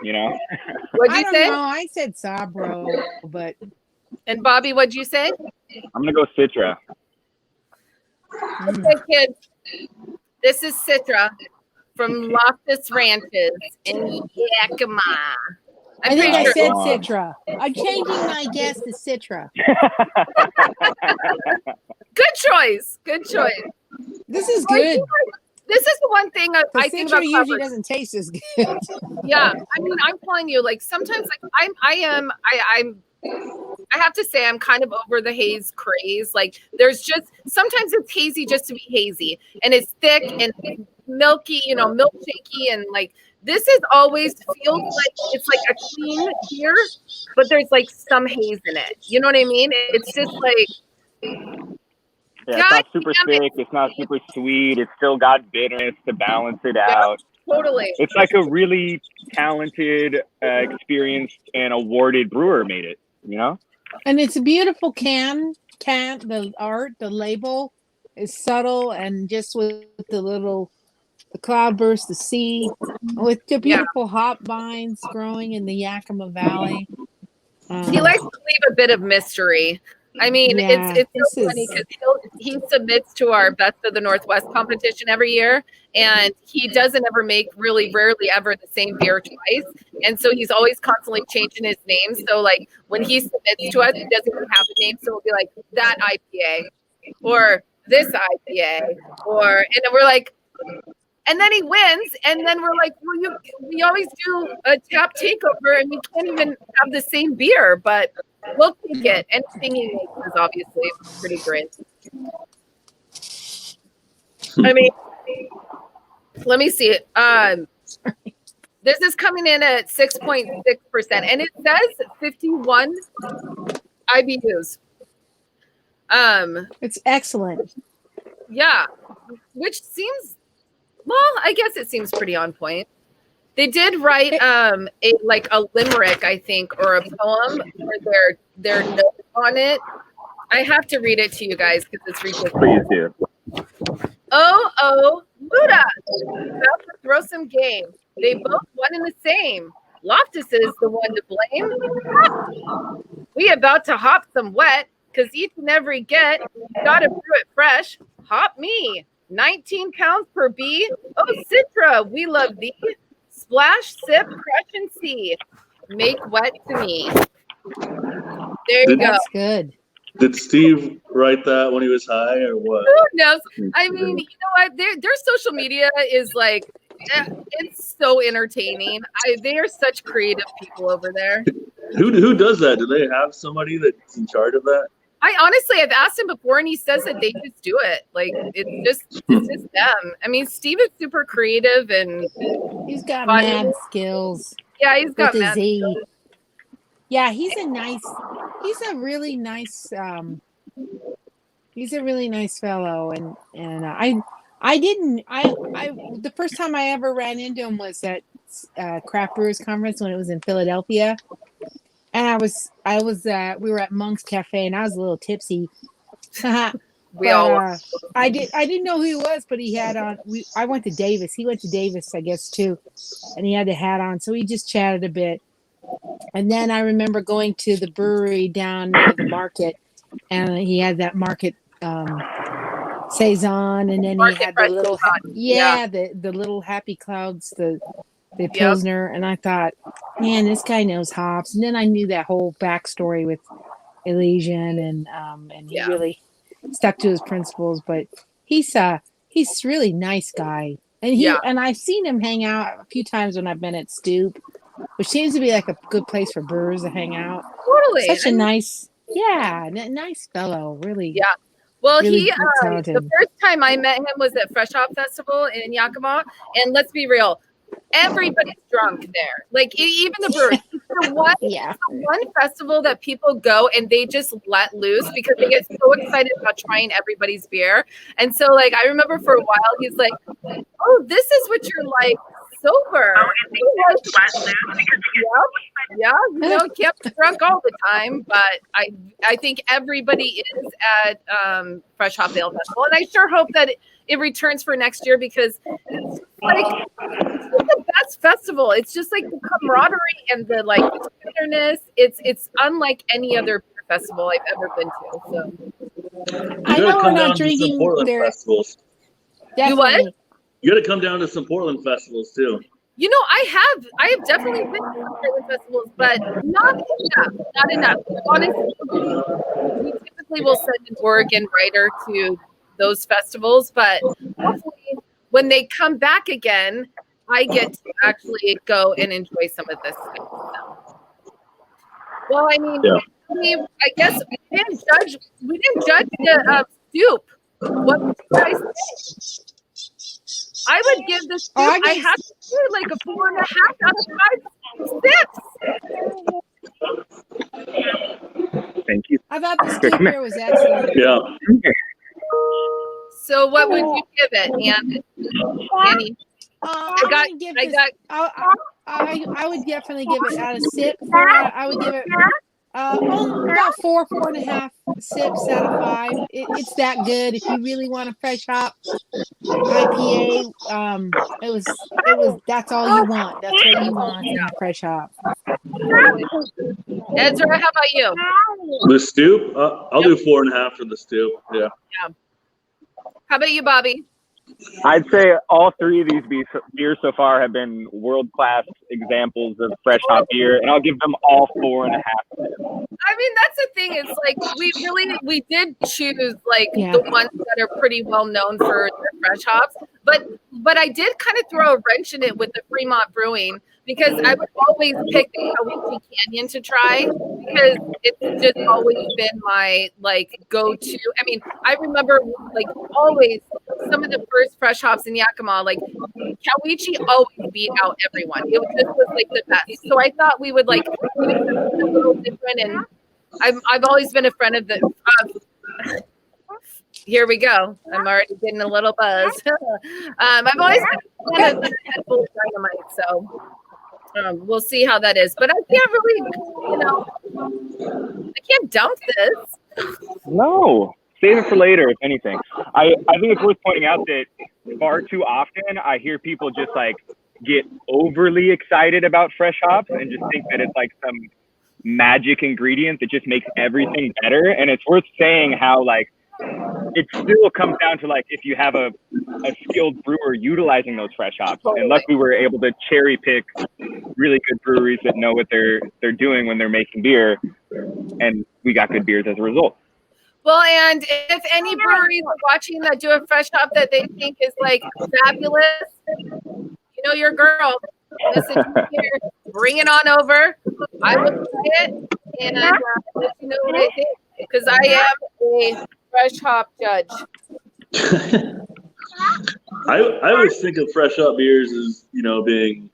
Speaker 1: What'd you say?
Speaker 3: I don't know. I said Sabro, but.
Speaker 1: And Bobby, what'd you say?
Speaker 4: I'm gonna go Citra.
Speaker 1: Okay, kids. This is Citra from Loftus Ranches in Yakima.
Speaker 3: I think I said Citra. I'm changing my guess to Citra.
Speaker 1: Good choice.
Speaker 3: This is good.
Speaker 1: This is the one thing I think about.
Speaker 3: Citra usually doesn't taste as good.
Speaker 1: Yeah, I mean, I'm telling you, like sometimes, like I have to say I'm kind of over the haze craze. Like there's just sometimes it's hazy just to be hazy, and it's thick and milky, milkshakey, and like this is always feels like it's like a clean beer, but there's like some haze in it. You know what I mean? It's just like.
Speaker 4: Yeah, it's not super thick. It's not super sweet. It's still got bitterness to balance it out.
Speaker 1: Totally.
Speaker 4: It's like a really talented, experienced, and awarded brewer made it,
Speaker 3: And it's a beautiful can. The art, the label is subtle, and just with the cloudburst, the sea, with the beautiful hop vines growing in the Yakima Valley.
Speaker 1: He likes to leave a bit of mystery. I mean, it's so funny because he submits to our Best of the Northwest competition every year, and he doesn't ever make rarely ever the same beer twice. And so he's always constantly changing his name. So like when he submits to us, he doesn't even have a name. So it'll be like that IPA or this IPA and then we're like, and then he wins, and then we're like, well, we always do a tap takeover, and we can't even have the same beer, but we'll take it. Anything he makes is obviously pretty great. I mean, let me see. This is coming in at 6.6%, and it says 51 IBUs.
Speaker 3: It's excellent.
Speaker 1: Yeah, which seems. Well, I guess it seems pretty on point. They did write a limerick, I think, or a poem for their note on it. I have to read it to you guys because it's ridiculous.
Speaker 4: Please do.
Speaker 1: Oh, Luda. About to throw some game. They both one and the same. Loftus is the one to blame. We about to hop some wet because each and every get, gotta brew it fresh. Hop me. 19 pounds per bee. Oh, Citra, we love thee. Splash, sip, crush, and see. Make wet to me. There you go.
Speaker 3: That's good.
Speaker 2: Did Steve write that when he was high, or what?
Speaker 1: Who knows? I mean, you know what? Their social media is like, it's so entertaining. They are such creative people over there.
Speaker 2: Who does that? Do they have somebody that's in charge of that?
Speaker 1: I honestly, I've asked him before, and he says that they just do it. Like it's just them. I mean, Steve is super creative, and
Speaker 3: He's got
Speaker 1: funny.
Speaker 3: mad skills.
Speaker 1: Yeah, he's got
Speaker 3: with a
Speaker 1: mad
Speaker 3: Z.
Speaker 1: skills.
Speaker 3: Yeah, he's a really nice fellow, and the first time I ever ran into him was at Craft Brewers Conference when it was in Philadelphia, and we were at Monk's Cafe, and I was a little tipsy. I didn't know who he was, but he had on. I went to Davis. He went to Davis, I guess, too, and he had the hat on, so we just chatted a bit. And then I remember going to the brewery down near the market, and he had that market saison, and then he had the little the little Happy Clouds, the Pilsner, and I thought, man, this guy knows hops. And then I knew that whole backstory with Elysian, and he really stuck to his principles. But he's really nice guy, and and I've seen him hang out a few times when I've been at Stoup, which seems to be like a good place for brewers to hang out.
Speaker 1: Totally.
Speaker 3: Such a nice fellow, really.
Speaker 1: Yeah. Well,
Speaker 3: really
Speaker 1: he the first time I met him was at Fresh Hop Festival in Yakima, and let's be real, everybody's drunk there. Like even the brewers. It's the one festival that people go and they just let loose because they get so excited about trying everybody's beer. And so, like, I remember for a while he's like, "Oh, this is what you're like sober." Can't be drunk all the time, but I think everybody is at Fresh Hop Ale Festival, and I sure hope that it returns for next year because it's like the best festival. It's just like the camaraderie and the like togetherness. It's unlike any other festival I've ever been to. So
Speaker 3: I know we're not drinking there.
Speaker 2: Festivals.
Speaker 1: You what?
Speaker 2: You got to come down to some Portland festivals too.
Speaker 1: You know, I have definitely been to Portland festivals, but not enough. Honestly, we typically will send an Oregon writer to those festivals, but hopefully when they come back again, I get to actually go and enjoy some of this stuff. Well, I mean, I guess we didn't judge the Stoup. What would you guys say? I would give this Stoup, I have to do like a 4.5 out of 5 6.
Speaker 4: Thank you.
Speaker 3: I thought the Stoup beer was excellent.
Speaker 2: Yeah.
Speaker 1: So what would you give it, Annie? I
Speaker 3: would definitely give it out of sip. I would give it about 4.5 sips out of 5. It's that good. If you really want a fresh hop IPA, it was. That's all you want. That's what you want in a fresh hop.
Speaker 1: Ezra, how about you?
Speaker 2: The Stoup? I'll do 4.5 for the Stoup. Yeah.
Speaker 1: How about you, Bobby?
Speaker 4: I'd say all three of these beers so far have been world-class examples of fresh hop beer, and I'll give them all 4.5.
Speaker 1: I mean, that's the thing. It's like we did choose like the ones that are pretty well known for their fresh hops, but I did kind of throw a wrench in it with the Fremont Brewing because I would always pick the Cowiche Canyon to try because it's just always been my like go-to. I mean, I remember like always some of the first fresh hops in Yakima, like Cowiche always beat out everyone. It was like the best. So I thought we would like do something a little different, and I've always been a friend of the. Here we go. I'm already getting a little buzz. I've always been a fan of the Red Bull Dynamite, so we'll see how that is. But I can't really, I can't dump this.
Speaker 4: No, save it for later, if anything. I think it's worth pointing out that far too often I hear people just like get overly excited about fresh hops and just think that it's like some magic ingredient that just makes everything better. And it's worth saying how like it still comes down to like if you have a skilled brewer utilizing those fresh hops. And luckily we're able to cherry pick really good breweries that know what they're doing when they're making beer, and we got good beers as a result.
Speaker 1: Well, and if any breweries are watching that do a fresh hop that they think is like fabulous, you know your girl. Listen here, bring it on over. I will try it and let you know what I think, because I am a fresh hop judge.
Speaker 2: I always think of fresh hop beers as, you know, being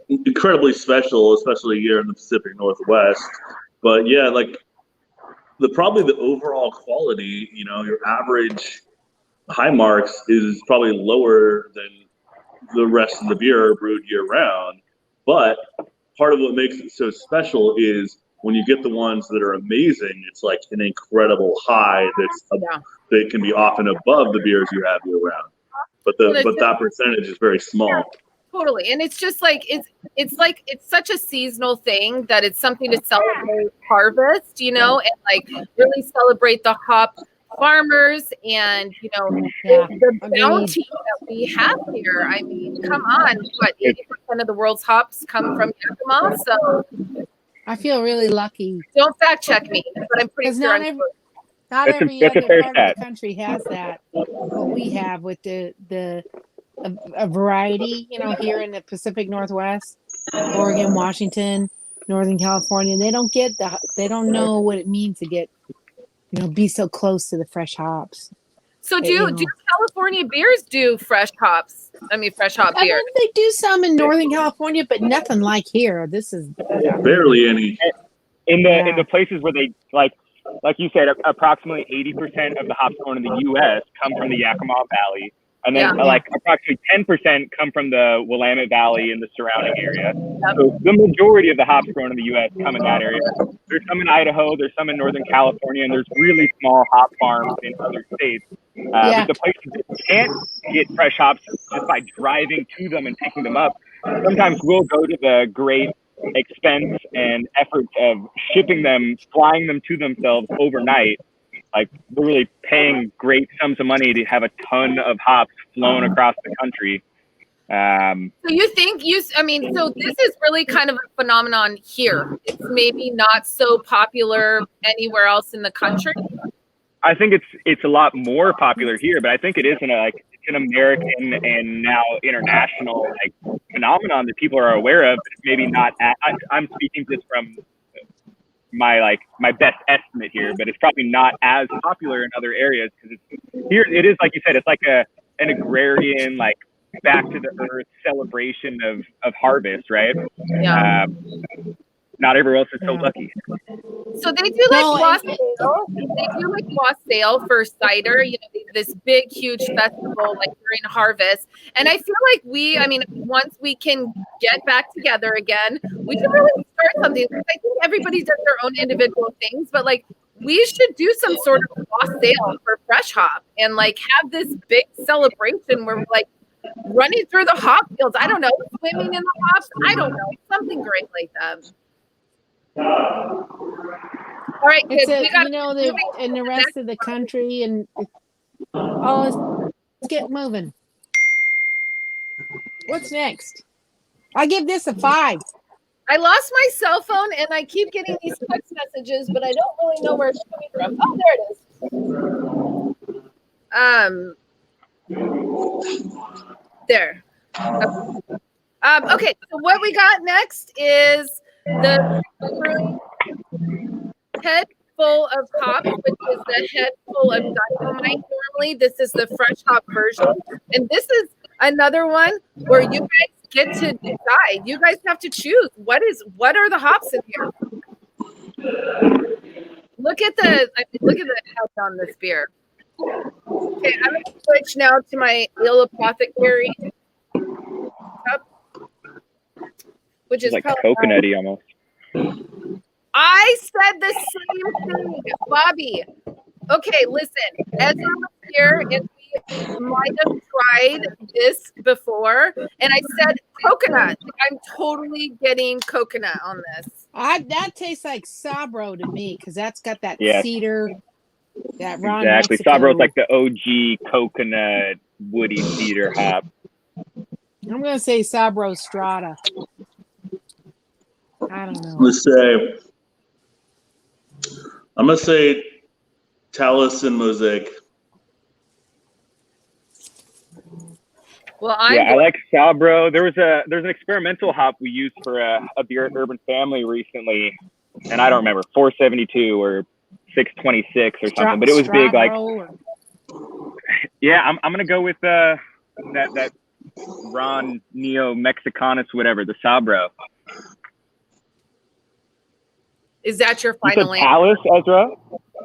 Speaker 2: incredibly special, especially here in the Pacific Northwest. But yeah, like probably the overall quality, you know, your average high marks is probably lower than the rest of the beer brewed year round. But part of what makes it so special is when you get the ones that are amazing, it's like an incredible high that can be often above the beers you have year round. But that percentage is very small.
Speaker 1: Totally. And it's just like it's such a seasonal thing that it's something to celebrate harvest, you know, and like really celebrate the hop farmers and, you know, the bounty that we have here. I mean, come on, what 80% of the world's hops come from Yakima, so
Speaker 3: I feel really lucky.
Speaker 1: Don't fact check me, but I'm pretty sure
Speaker 3: not every other part of the country has that. What we have with a variety, you know, here in the Pacific Northwest, Oregon, Washington, Northern California, they don't know what it means to get, you know, be so close to the fresh hops.
Speaker 1: So do California beers do fresh hops? I mean, fresh hop beer.
Speaker 3: I mean, they do some in Northern California, but nothing like here. This is
Speaker 2: barely any.
Speaker 4: In the places where they like you said, approximately 80% of the hops grown in the U.S. come from the Yakima Valley. And then like approximately 10% come from the Willamette Valley and the surrounding area. So the majority of the hops grown in the U.S. come in that area. There's some in Idaho, there's some in Northern California, and there's really small hop farms in other states. But the places that can't get fresh hops just by driving to them and picking them up, sometimes we'll go to the great expense and effort of shipping them, flying them to themselves overnight. Like we're really paying great sums of money to have a ton of hops flown across the country.
Speaker 1: So you think so this is really kind of a phenomenon here. It's maybe not so popular anywhere else in the country.
Speaker 4: I think it's a lot more popular here, but I think it is an American and now international like phenomenon that people are aware of. But maybe not. I'm speaking just from my best estimate here, but it's probably not as popular in other areas because here it is, like you said, it's like an agrarian, like back to the earth celebration of harvest, right?
Speaker 1: Yeah.
Speaker 4: Not everywhere else is so lucky.
Speaker 1: So they do wassail for cider, you know, this big, huge festival like during harvest. And I feel like once we can get back together again, we can really start something. I think everybody does their own individual things, but like we should do some sort of wassail for fresh hop and like have this big celebration where we're like running through the hop fields. I don't know, swimming in the hops. I don't know, something great like that. All right, kids.
Speaker 3: In the rest of the country, and let's get moving. What's next? I give this a 5.
Speaker 1: I lost my cell phone, and I keep getting these text messages, but I don't really know where it's coming from. Oh, there it is. There. Okay. So what we got next is the head full of hops, which is the head full of dynamite. Normally, this is the fresh hop version, and this is another one where you guys get to decide. You guys have to choose what are the hops in here. Look at the house on this beer. Okay, I'm gonna switch now to my Ale Apothecary cup, which is
Speaker 4: like coconutty almost.
Speaker 1: I said the same thing, Bobby. Okay, listen. Ezra was here, and we might have tried this before, and I said coconut. I'm totally getting coconut on this.
Speaker 3: That tastes like Sabro to me because that's got that
Speaker 4: Yes.
Speaker 3: cedar, that raw
Speaker 4: Exactly.
Speaker 3: Mexico.
Speaker 4: Sabro's like the OG coconut woody cedar hop.
Speaker 3: I'm gonna say Sabro Strata. I don't know.
Speaker 2: I'm gonna say Talus and Mosaic.
Speaker 1: Well,
Speaker 4: I like Sabro. There's an experimental hop we used for a beer at Urban Family recently, and I don't remember 472 or 626 or something, but it was big. Like, yeah, I'm gonna go with that Ron Neo Mexicanus, whatever, the Sabro.
Speaker 1: Is that your final answer?
Speaker 4: Talus, Ezra?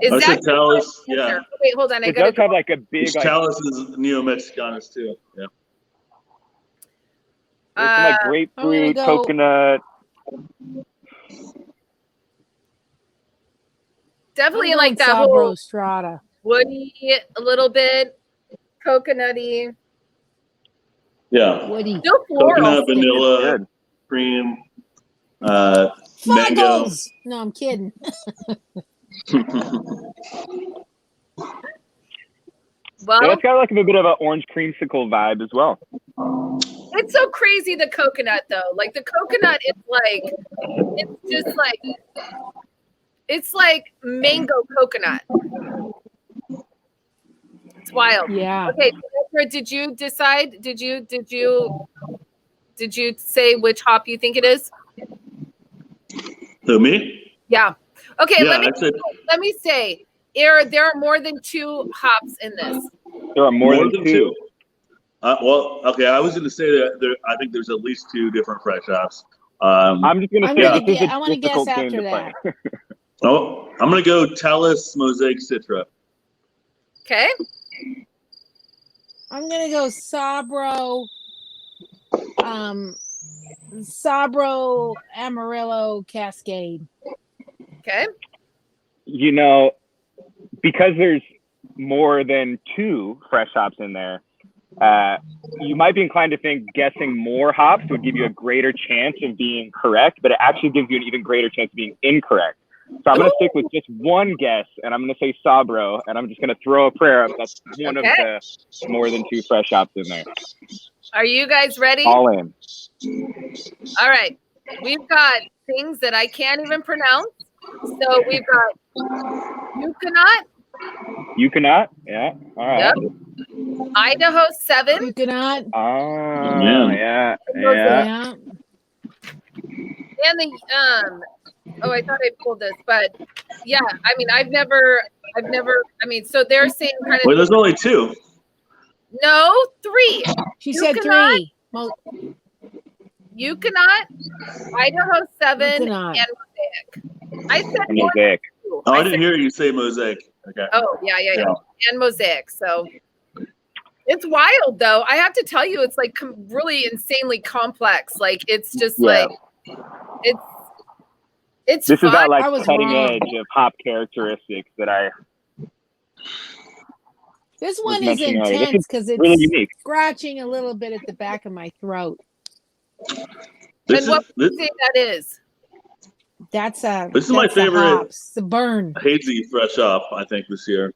Speaker 1: Is that
Speaker 2: Talus? Yeah.
Speaker 1: Wait, hold on.
Speaker 4: It does have like a big.
Speaker 2: Talus is Neo Mexicanus too. Yeah.
Speaker 4: There's some like grapefruit, coconut.
Speaker 1: Definitely like that
Speaker 3: Sabro
Speaker 1: whole
Speaker 3: Strata.
Speaker 1: woody, a little bit coconutty.
Speaker 2: Yeah.
Speaker 3: Woody.
Speaker 1: Still floral.
Speaker 2: Coconut, vanilla, cream, mango.
Speaker 3: Fuggles! No, I'm kidding.
Speaker 1: Well,
Speaker 4: yeah, it's got like a bit of an orange creamsicle vibe as well.
Speaker 1: It's so crazy, the coconut though. Like the coconut is like, it's just like, it's like mango coconut. It's wild.
Speaker 3: Yeah.
Speaker 1: Okay, Ezra, did you decide? Did you say which hop you think it is?
Speaker 2: Who, me?
Speaker 1: Yeah. Okay,
Speaker 2: Yeah,
Speaker 1: let me say, there are more than 2 hops in this.
Speaker 4: There are more than two.
Speaker 2: Well, okay, I was going to say that I think there's at least 2 different fresh hops.
Speaker 4: I'm just going to say this is
Speaker 3: I want
Speaker 4: a
Speaker 3: to guess
Speaker 4: difficult game
Speaker 3: after
Speaker 4: to
Speaker 3: that.
Speaker 4: play.
Speaker 2: Oh, I'm going to go Talus, Mosaic, Citra.
Speaker 1: Okay.
Speaker 3: I'm gonna go Sabro Amarillo Cascade.
Speaker 1: Okay.
Speaker 4: You know, because there's more than 2 fresh hops in there, you might be inclined to think guessing more hops would give you a greater chance of being correct, but it actually gives you an even greater chance of being incorrect. So I'm going to stick with just one guess, and I'm going to say Sabro, and I'm just going to throw a prayer up. That's one of the more than 2 fresh hops in there.
Speaker 1: Are you guys ready?
Speaker 4: All in.
Speaker 1: All right. We've got things that I can't even pronounce. So we've got
Speaker 4: Euconaut? Yeah. All right.
Speaker 1: Yep. Idaho 7.
Speaker 3: Euconaut.
Speaker 4: Oh, yeah.
Speaker 1: And the I thought I pulled this, but yeah, I mean, I've never, so they're saying kind of.
Speaker 2: Wait, there's only 2.
Speaker 1: No, 3.
Speaker 3: She said 3.
Speaker 1: Euconaut, Idaho 7,
Speaker 3: Euconaut.
Speaker 1: and Mosaic. I said
Speaker 4: Mosaic.
Speaker 2: Oh, I didn't hear you say Mosaic. Okay.
Speaker 1: Oh, yeah. And Mosaic. So it's wild, though. I have to tell you, it's like really insanely complex. Like it's just like it's.
Speaker 4: This
Speaker 1: fun.
Speaker 4: is that like cutting
Speaker 3: wrong.
Speaker 4: edge of hop characteristics that I.
Speaker 3: This one is intense because it's
Speaker 4: really unique.
Speaker 3: Scratching a little bit at the back of my throat.
Speaker 1: And what would you say that is?
Speaker 3: This is
Speaker 2: my favorite.
Speaker 3: Hops, the burn.
Speaker 2: Hazy fresh hop, I think, this year.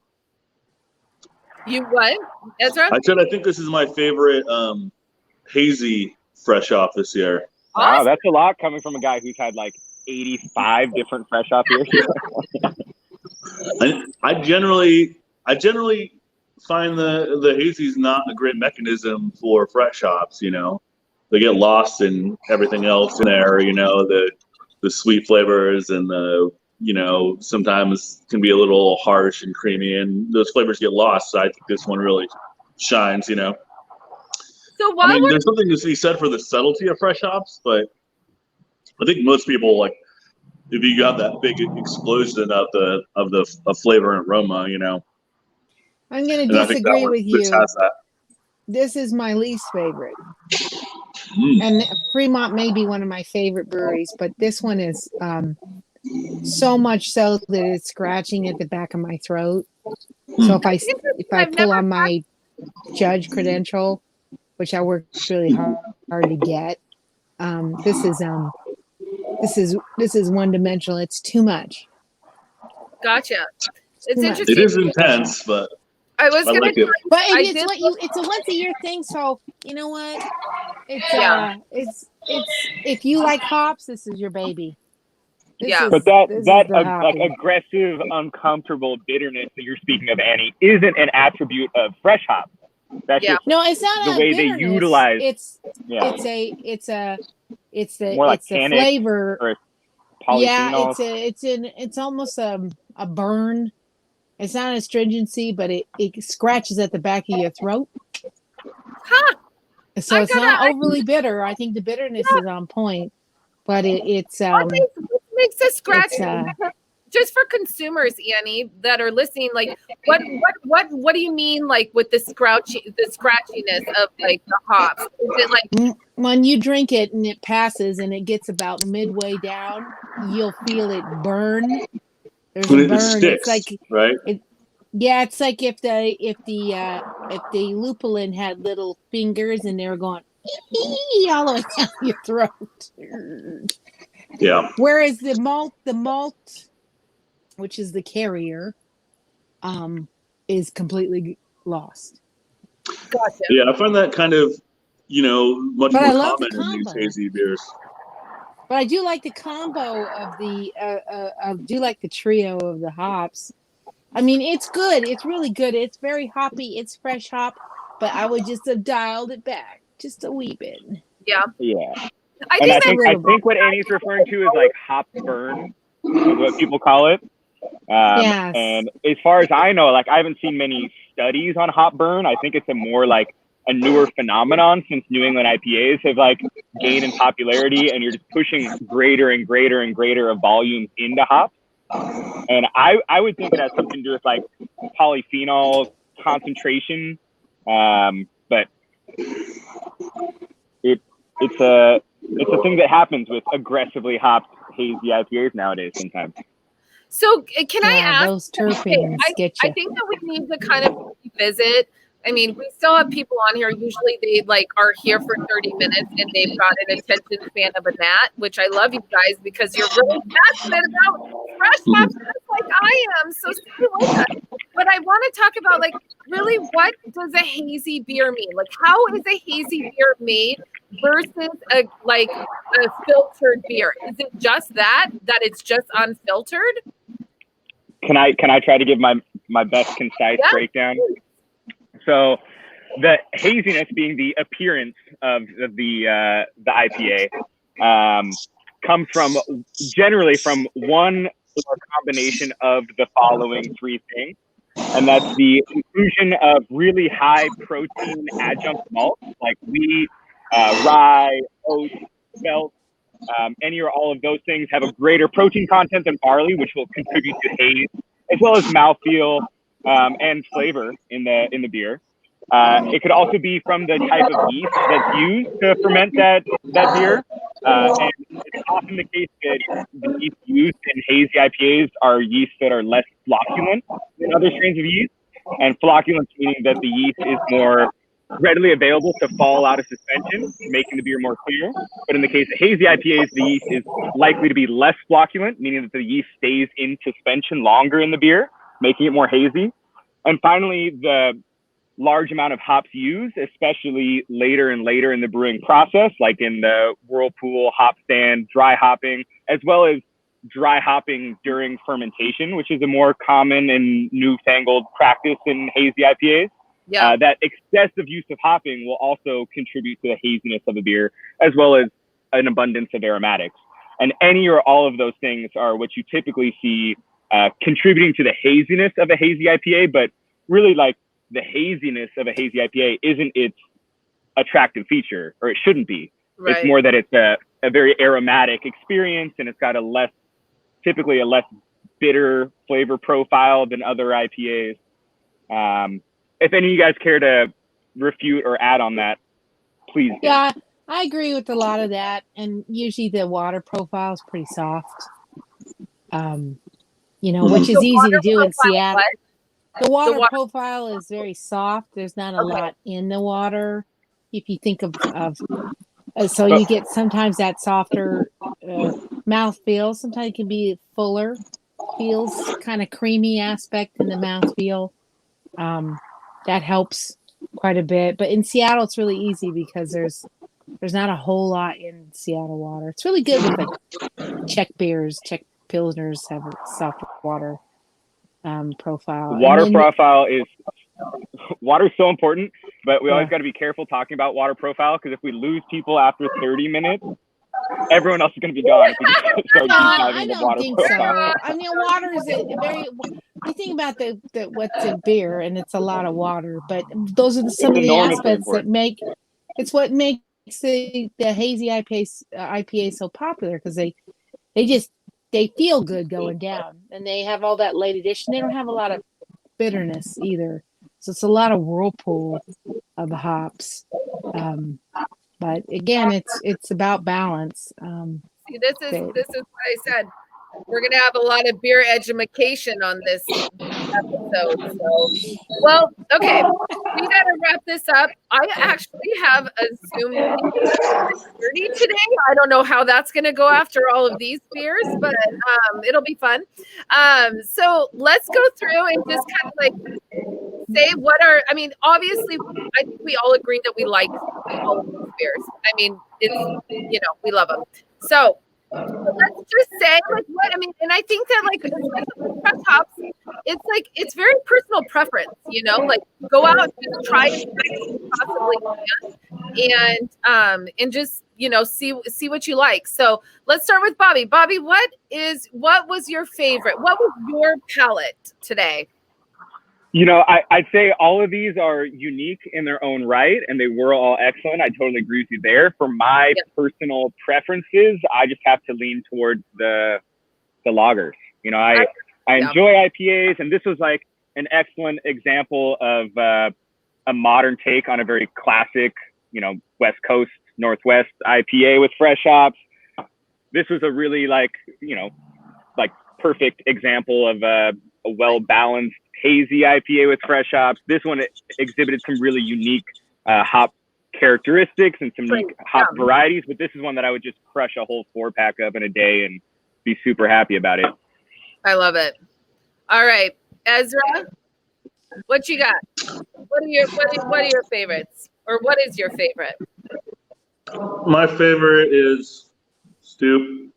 Speaker 1: You what, Ezra?
Speaker 2: I said I think this is my favorite hazy fresh hop this year.
Speaker 4: Wow, that's a lot coming from a guy who's had like 85 different fresh hop years.
Speaker 2: I generally find the hazy's not a great mechanism for fresh hops. You know, they get lost in everything else in there. You know, the sweet flavors and sometimes can be a little harsh and creamy, and those flavors get lost. So I think this one really shines. You know.
Speaker 1: So why
Speaker 2: there's something to be said for the subtlety of fresh hops, but I think most people like if you got that big explosion of the flavor and aroma, you know.
Speaker 3: I'm going to disagree with you.
Speaker 2: Has that.
Speaker 3: This is my least favorite. And Fremont may be one of my favorite breweries, but this one is so much so that it's scratching at the back of my throat. So if I pull on my judge credential, which I worked really hard to get, this is one dimensional. It's too much.
Speaker 1: Gotcha. It's
Speaker 3: Too much.
Speaker 1: interesting.
Speaker 2: It is intense, but
Speaker 1: I was
Speaker 2: I
Speaker 1: gonna.
Speaker 2: like it.
Speaker 3: But
Speaker 1: I
Speaker 3: it's
Speaker 1: did
Speaker 3: what you. It's a once a year thing. So you know what? It's if you like hops, this is your baby.
Speaker 1: Yeah.
Speaker 4: But
Speaker 3: This is
Speaker 4: that
Speaker 3: the
Speaker 4: like
Speaker 3: hoppy.
Speaker 4: aggressive, uncomfortable bitterness that you're speaking of, Annie, isn't an attribute of fresh hops. That's
Speaker 1: Yeah.
Speaker 4: just
Speaker 3: No, it's not
Speaker 4: the
Speaker 3: a
Speaker 4: way they
Speaker 3: bitterness.
Speaker 4: utilize.
Speaker 3: It's
Speaker 4: Yeah, more like
Speaker 3: it's the
Speaker 4: tannic
Speaker 3: flavor.
Speaker 4: or
Speaker 3: Yeah,
Speaker 4: polyphenols.
Speaker 3: it's almost a burn. It's not a astringency, but it scratches at the back of your throat.
Speaker 1: Huh.
Speaker 3: So it's not overly bitter. I think the bitterness is on point, but
Speaker 1: What makes a scratch?
Speaker 3: it's,
Speaker 1: Just for consumers, Annie, that are listening, like what do you mean, like with the scratchiness of like the hops? Is it like
Speaker 3: when you drink it and it passes and it gets about midway down, you'll feel it burn. There's a
Speaker 2: It
Speaker 3: burn.
Speaker 2: sticks,
Speaker 3: it's like
Speaker 2: right?
Speaker 3: it's like if the lupulin had little fingers and they were going all the way down your throat.
Speaker 2: Yeah.
Speaker 3: Whereas the malt, which is the carrier, is completely lost.
Speaker 1: gotcha?
Speaker 2: Yeah, I find that kind of, much
Speaker 3: But
Speaker 2: more
Speaker 3: I love the
Speaker 2: common in these
Speaker 3: combo.
Speaker 2: hazy beers.
Speaker 3: But I do like the combo of the I do like the trio of the hops. I mean, it's good. It's really good. It's very hoppy. It's fresh hop, but I would just have dialed it back just a wee bit.
Speaker 1: Yeah.
Speaker 4: Yeah,
Speaker 1: I
Speaker 4: and
Speaker 1: think
Speaker 4: I think what Annie's referring to is like hop burn, is what people call it.
Speaker 3: Yes.
Speaker 4: And as far as I know, like I haven't seen many studies on hop burn. I think it's a more like a newer phenomenon since New England IPAs have like gained in popularity, and you're just pushing greater and greater and greater of volume into hops. And I would think it has something to do with like polyphenol concentration, but it's a thing that happens with aggressively hopped hazy IPAs nowadays sometimes.
Speaker 1: so. Can I ask?
Speaker 3: Those terpenes get you.
Speaker 1: I think that we need to kind of revisit. I mean, we still have people on here. Usually they like are here for 30 minutes and they've got an attention span of a gnat, which I love you guys because you're really passionate about fresh hops just like I am. So stay with us. But I want to talk about like really what does a hazy beer mean? Like how is a hazy beer made versus a filtered beer? Is it just that it's just unfiltered?
Speaker 4: Can I try to give my best concise breakdown? So the haziness being the appearance of the IPA comes from generally from one or combination of the following three things. And that's the inclusion of really high protein adjunct malts like wheat, rye, oats, spelt. Any or all of those things have a greater protein content than barley, which will contribute to haze, as well as mouthfeel and flavor in the beer. It could also be from the type of yeast that's used to ferment that beer. And it's often the case that the yeast used in hazy IPAs are yeasts that are less flocculent than other strains of yeast. And flocculence meaning that the yeast is more readily available to fall out of suspension, making the beer more clear. But in the case of hazy IPAs, the yeast is likely to be less flocculent, meaning that the yeast stays in suspension longer in the beer, making it more hazy. And finally, the large amount of hops used, especially later and later in the brewing process, like in the whirlpool, hop stand, dry hopping, as well as dry hopping during fermentation, which is a more common and newfangled practice in hazy IPAs.
Speaker 1: Yeah.
Speaker 4: That excessive use of hopping will also contribute to the haziness of a beer, as well as an abundance of aromatics. And any or all of those things are what you typically see contributing to the haziness of a hazy IPA, but really like the haziness of a hazy IPA isn't its attractive feature, or it shouldn't be.
Speaker 1: Right.
Speaker 4: It's more that it's a very aromatic experience, and it's got typically a less bitter flavor profile than other IPAs. If any of you guys care to refute or add on that, please do.
Speaker 3: Yeah, I agree with a lot of that. And usually the water profile is pretty soft. which is
Speaker 1: The
Speaker 3: easy
Speaker 1: water
Speaker 3: to do in
Speaker 1: profile,
Speaker 3: Seattle.
Speaker 1: what?
Speaker 3: The water
Speaker 1: water-
Speaker 3: profile is very soft. There's not a
Speaker 1: Okay.
Speaker 3: lot in the water. If you think of so you get sometimes that softer mouth feel. Sometimes it can be fuller, feels kind of creamy aspect in the mouth feel. That helps quite a bit. But in Seattle, it's really easy because there's not a whole lot in Seattle water. It's really good with like Czech beers. Czech Pilsners have a soft water profile.
Speaker 4: Water's so important, but we always got to be careful talking about water profile, because if we lose people after 30 minutes, everyone else is going to be gone if we just start deep diving
Speaker 3: I
Speaker 4: into
Speaker 3: don't
Speaker 4: water
Speaker 3: think
Speaker 4: profile.
Speaker 3: so. I mean, water is a very. You think about the what's in beer, and it's a lot of water. But those are some of the aspects that make it's what makes the hazy IPA so popular, because they feel good going down, and they have all that late addition. They don't have a lot of bitterness either, so it's a lot of whirlpool of the hops. But again, it's about balance.
Speaker 1: See, this is what I said. We're gonna have a lot of beer education on this episode. So, well, okay, we gotta wrap this up. I actually have a Zoom meeting at 30 today. I don't know how that's gonna go after all of these beers, but it'll be fun. So let's go through and just kind of like say obviously, I think we all agree that we like all of these beers. I mean, it's we love them. So let's just say and I think that especially with fresh hops, it's very personal preference, like go out and just try as much as you possibly can and just see what you like. So let's start with Bobby. Bobby, what was your favorite? What was your palate today?
Speaker 4: I'd say all of these are unique in their own right, and they were all excellent. I totally agree with you there. For my personal preferences, I just have to lean towards the lagers. I enjoy IPAs, and this was like an excellent example of a modern take on a very classic, West Coast, Northwest IPA with fresh hops. This was a really perfect example of a well-balanced hazy IPA with fresh hops. This one exhibited some really unique hop characteristics and some unique hop varieties, but this is one that I would just crush a whole 4-pack of in a day and be super happy about it.
Speaker 1: I love it. All right, Ezra, what you got? What are your favorites, or what is your favorite?
Speaker 2: My favorite is Stoup.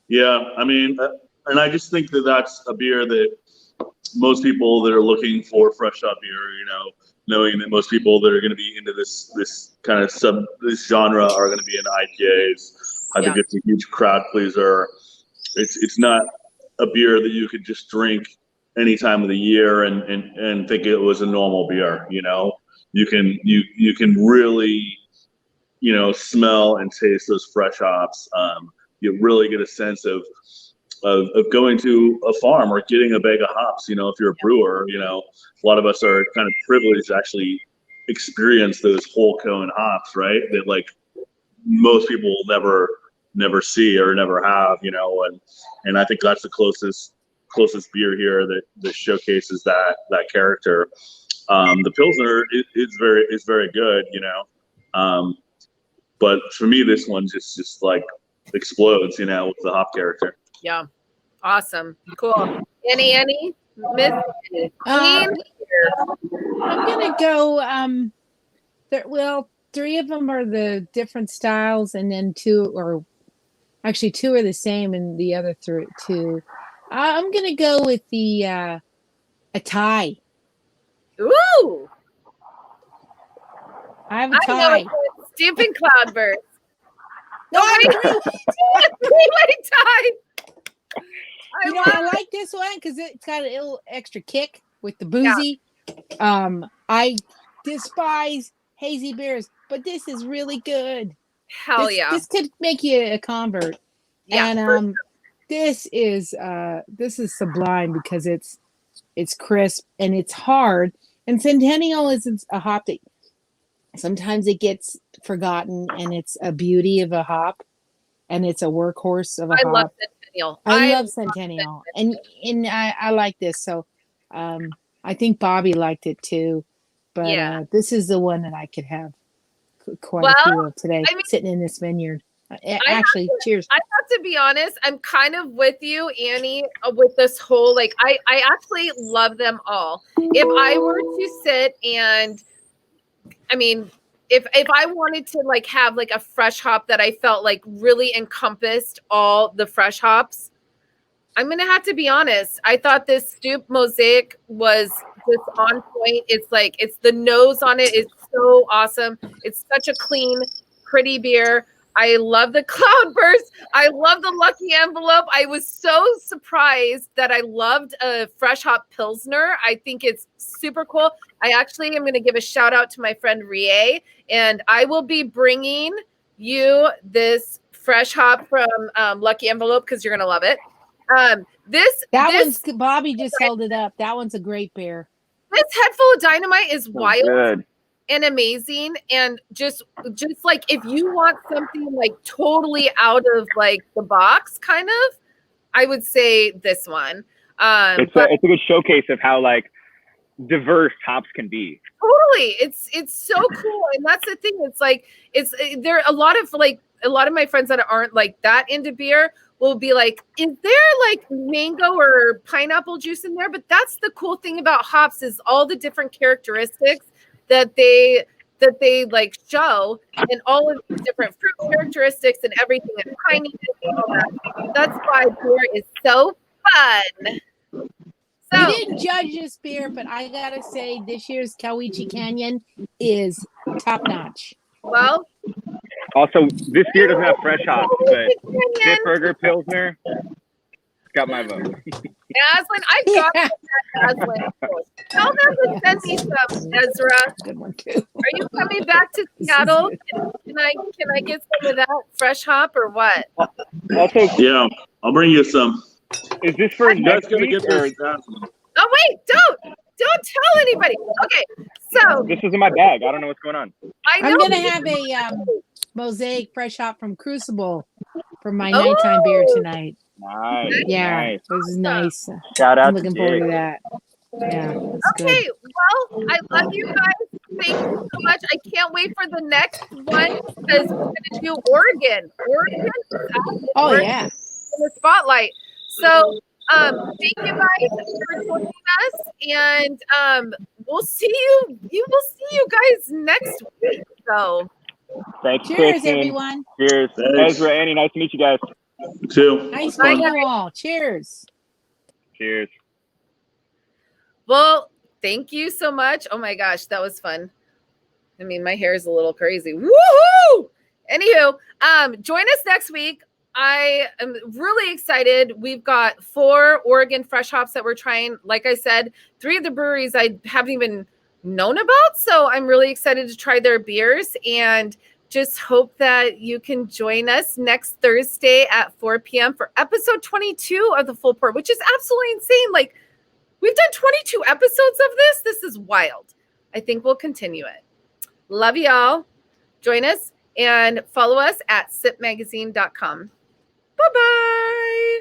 Speaker 2: Yeah, I mean, and I just think that that's a beer that most people that are looking for fresh hop beer, knowing that most people that are going to be into this kind of this genre are going to be into IPAs. I think it's a huge crowd pleaser. It's not a beer that you could just drink any time of the year and think it was a normal beer. You can really smell and taste those fresh hops. You really get a sense of going to a farm or getting a bag of hops. If you're a brewer, a lot of us are kind of privileged to actually experience those whole cone hops, right? That most people will never see or never have, and I think that's the closest beer here that showcases that character. The Pilsner is very good, but for me, this one just explodes, with the hop character.
Speaker 1: Yeah. Awesome. Cool. Annie, Miss Queen.
Speaker 3: I'm gonna go. Three of them are the different styles, and then two are the same, and the other two. I'm gonna go with the a tie.
Speaker 1: Ooh.
Speaker 3: I have a tie.
Speaker 1: Stoup and Cloudburst.
Speaker 3: No, I
Speaker 1: wait, tie.
Speaker 3: I like this one because it's got a little extra kick with the boozy. Yeah. I despise hazy beers, but this is really good.
Speaker 1: Hell yeah!
Speaker 3: This could make you a convert. Yeah, and this is sublime because it's crisp and it's hard. And Centennial is a hop that sometimes it gets forgotten, and it's a beauty of a hop, and it's a workhorse of a hop.
Speaker 1: I love Centennial.
Speaker 3: I love Centennial, and I like this. So, I think Bobby liked it too, but
Speaker 1: Yeah.
Speaker 3: this is the one that I could have quite a
Speaker 1: Well,
Speaker 3: few of today,
Speaker 1: I mean,
Speaker 3: sitting in this vineyard.
Speaker 1: I
Speaker 3: Cheers.
Speaker 1: have to be honest. I'm kind of with you, Annie, with this whole like. I actually love them all. If I were to sit and, I mean, if I wanted to like have like a fresh hop that I felt like really encompassed all the fresh hops, I'm gonna have to be honest. I thought this Stoup Mosaic was just on point. It's like the nose on it is so awesome. It's such a clean, pretty beer. I love the Cloudburst. I love the Lucky Envelope. I was so surprised that I loved a fresh hop Pilsner. I think it's super cool. I actually am going to give a shout out to my friend Rie, and I will be bringing you this fresh hop from Lucky Envelope because you're going to love it.
Speaker 3: One's Bobby just held it up. That one's a great beer.
Speaker 1: This Head Full of Dynamite is wild.
Speaker 4: Good.
Speaker 1: And amazing, and just like if you want something like totally out of like the box kind of, I would say this one.
Speaker 4: It's a good showcase of how like diverse hops can be.
Speaker 1: Totally. It's so cool, and that's the thing. It's like there are a lot of my friends that aren't like that into beer will be like, is there like mango or pineapple juice in there? But that's the cool thing about hops is all the different characteristics that they like show, and all of these different fruit characteristics and everything, and piney and all that. That's why beer is so fun. So,
Speaker 3: we didn't judge this beer, but I gotta say this year's Cowiche Canyon is top notch.
Speaker 1: Well,
Speaker 4: also this beer doesn't have fresh hops, but Bitburger Pilsner got my vote.
Speaker 1: Aslan, I got that Aslan. Tell them to send me some, Ezra.
Speaker 3: Good one too.
Speaker 1: Are you coming back to Seattle? Can I get some of that fresh hop or what?
Speaker 4: Also,
Speaker 2: Yeah, I'll bring you some.
Speaker 4: is this for
Speaker 2: You guys
Speaker 4: next
Speaker 2: gonna
Speaker 4: week?
Speaker 2: get
Speaker 4: Or
Speaker 2: this?
Speaker 1: Oh wait, don't tell anybody. Okay, so
Speaker 4: this was in my bag. I don't know what's going on.
Speaker 1: I know
Speaker 3: I'm gonna have a Mosaic fresh hop from Crucible for my nighttime beer tonight.
Speaker 4: Nice.
Speaker 3: Yeah,
Speaker 4: Nice.
Speaker 3: this is nice.
Speaker 4: Shout out
Speaker 3: I'm looking
Speaker 4: to
Speaker 3: forward to
Speaker 4: Jake.
Speaker 3: that. Yeah, that's
Speaker 1: Okay,
Speaker 3: good.
Speaker 1: well, I love you guys. Thank you so much. I can't wait for the next one because we're gonna do Oregon. Oregon is out.
Speaker 3: Oh
Speaker 1: Oregon
Speaker 3: yeah.
Speaker 1: in the spotlight. So thank you guys for joining us, and we'll see you. You will see you guys next week. So
Speaker 4: Thanks,
Speaker 3: Cheers,
Speaker 4: Kristin.
Speaker 3: everyone.
Speaker 4: Cheers.
Speaker 2: Thanks.
Speaker 4: Ezra, Annie, nice to meet you guys.
Speaker 2: Too.
Speaker 3: Nice
Speaker 1: Bye,
Speaker 3: meeting you all. Cheers.
Speaker 4: Cheers.
Speaker 1: well, thank you so much. Oh my gosh, that was fun. I mean, my hair is a little crazy. Woohoo! Anywho, join us next week. I am really excited. We've got 4 Oregon fresh hops that we're trying. Like I said, 3 of the breweries I haven't even known about. So I'm really excited to try their beers, and just hope that you can join us next Thursday at 4 p.m. for episode 22 of the Full Pour, which is absolutely insane. Like, we've done 22 episodes of this. This is wild. I think we'll continue it. Love y'all. Join us and follow us at sipmagazine.com. Bye-bye.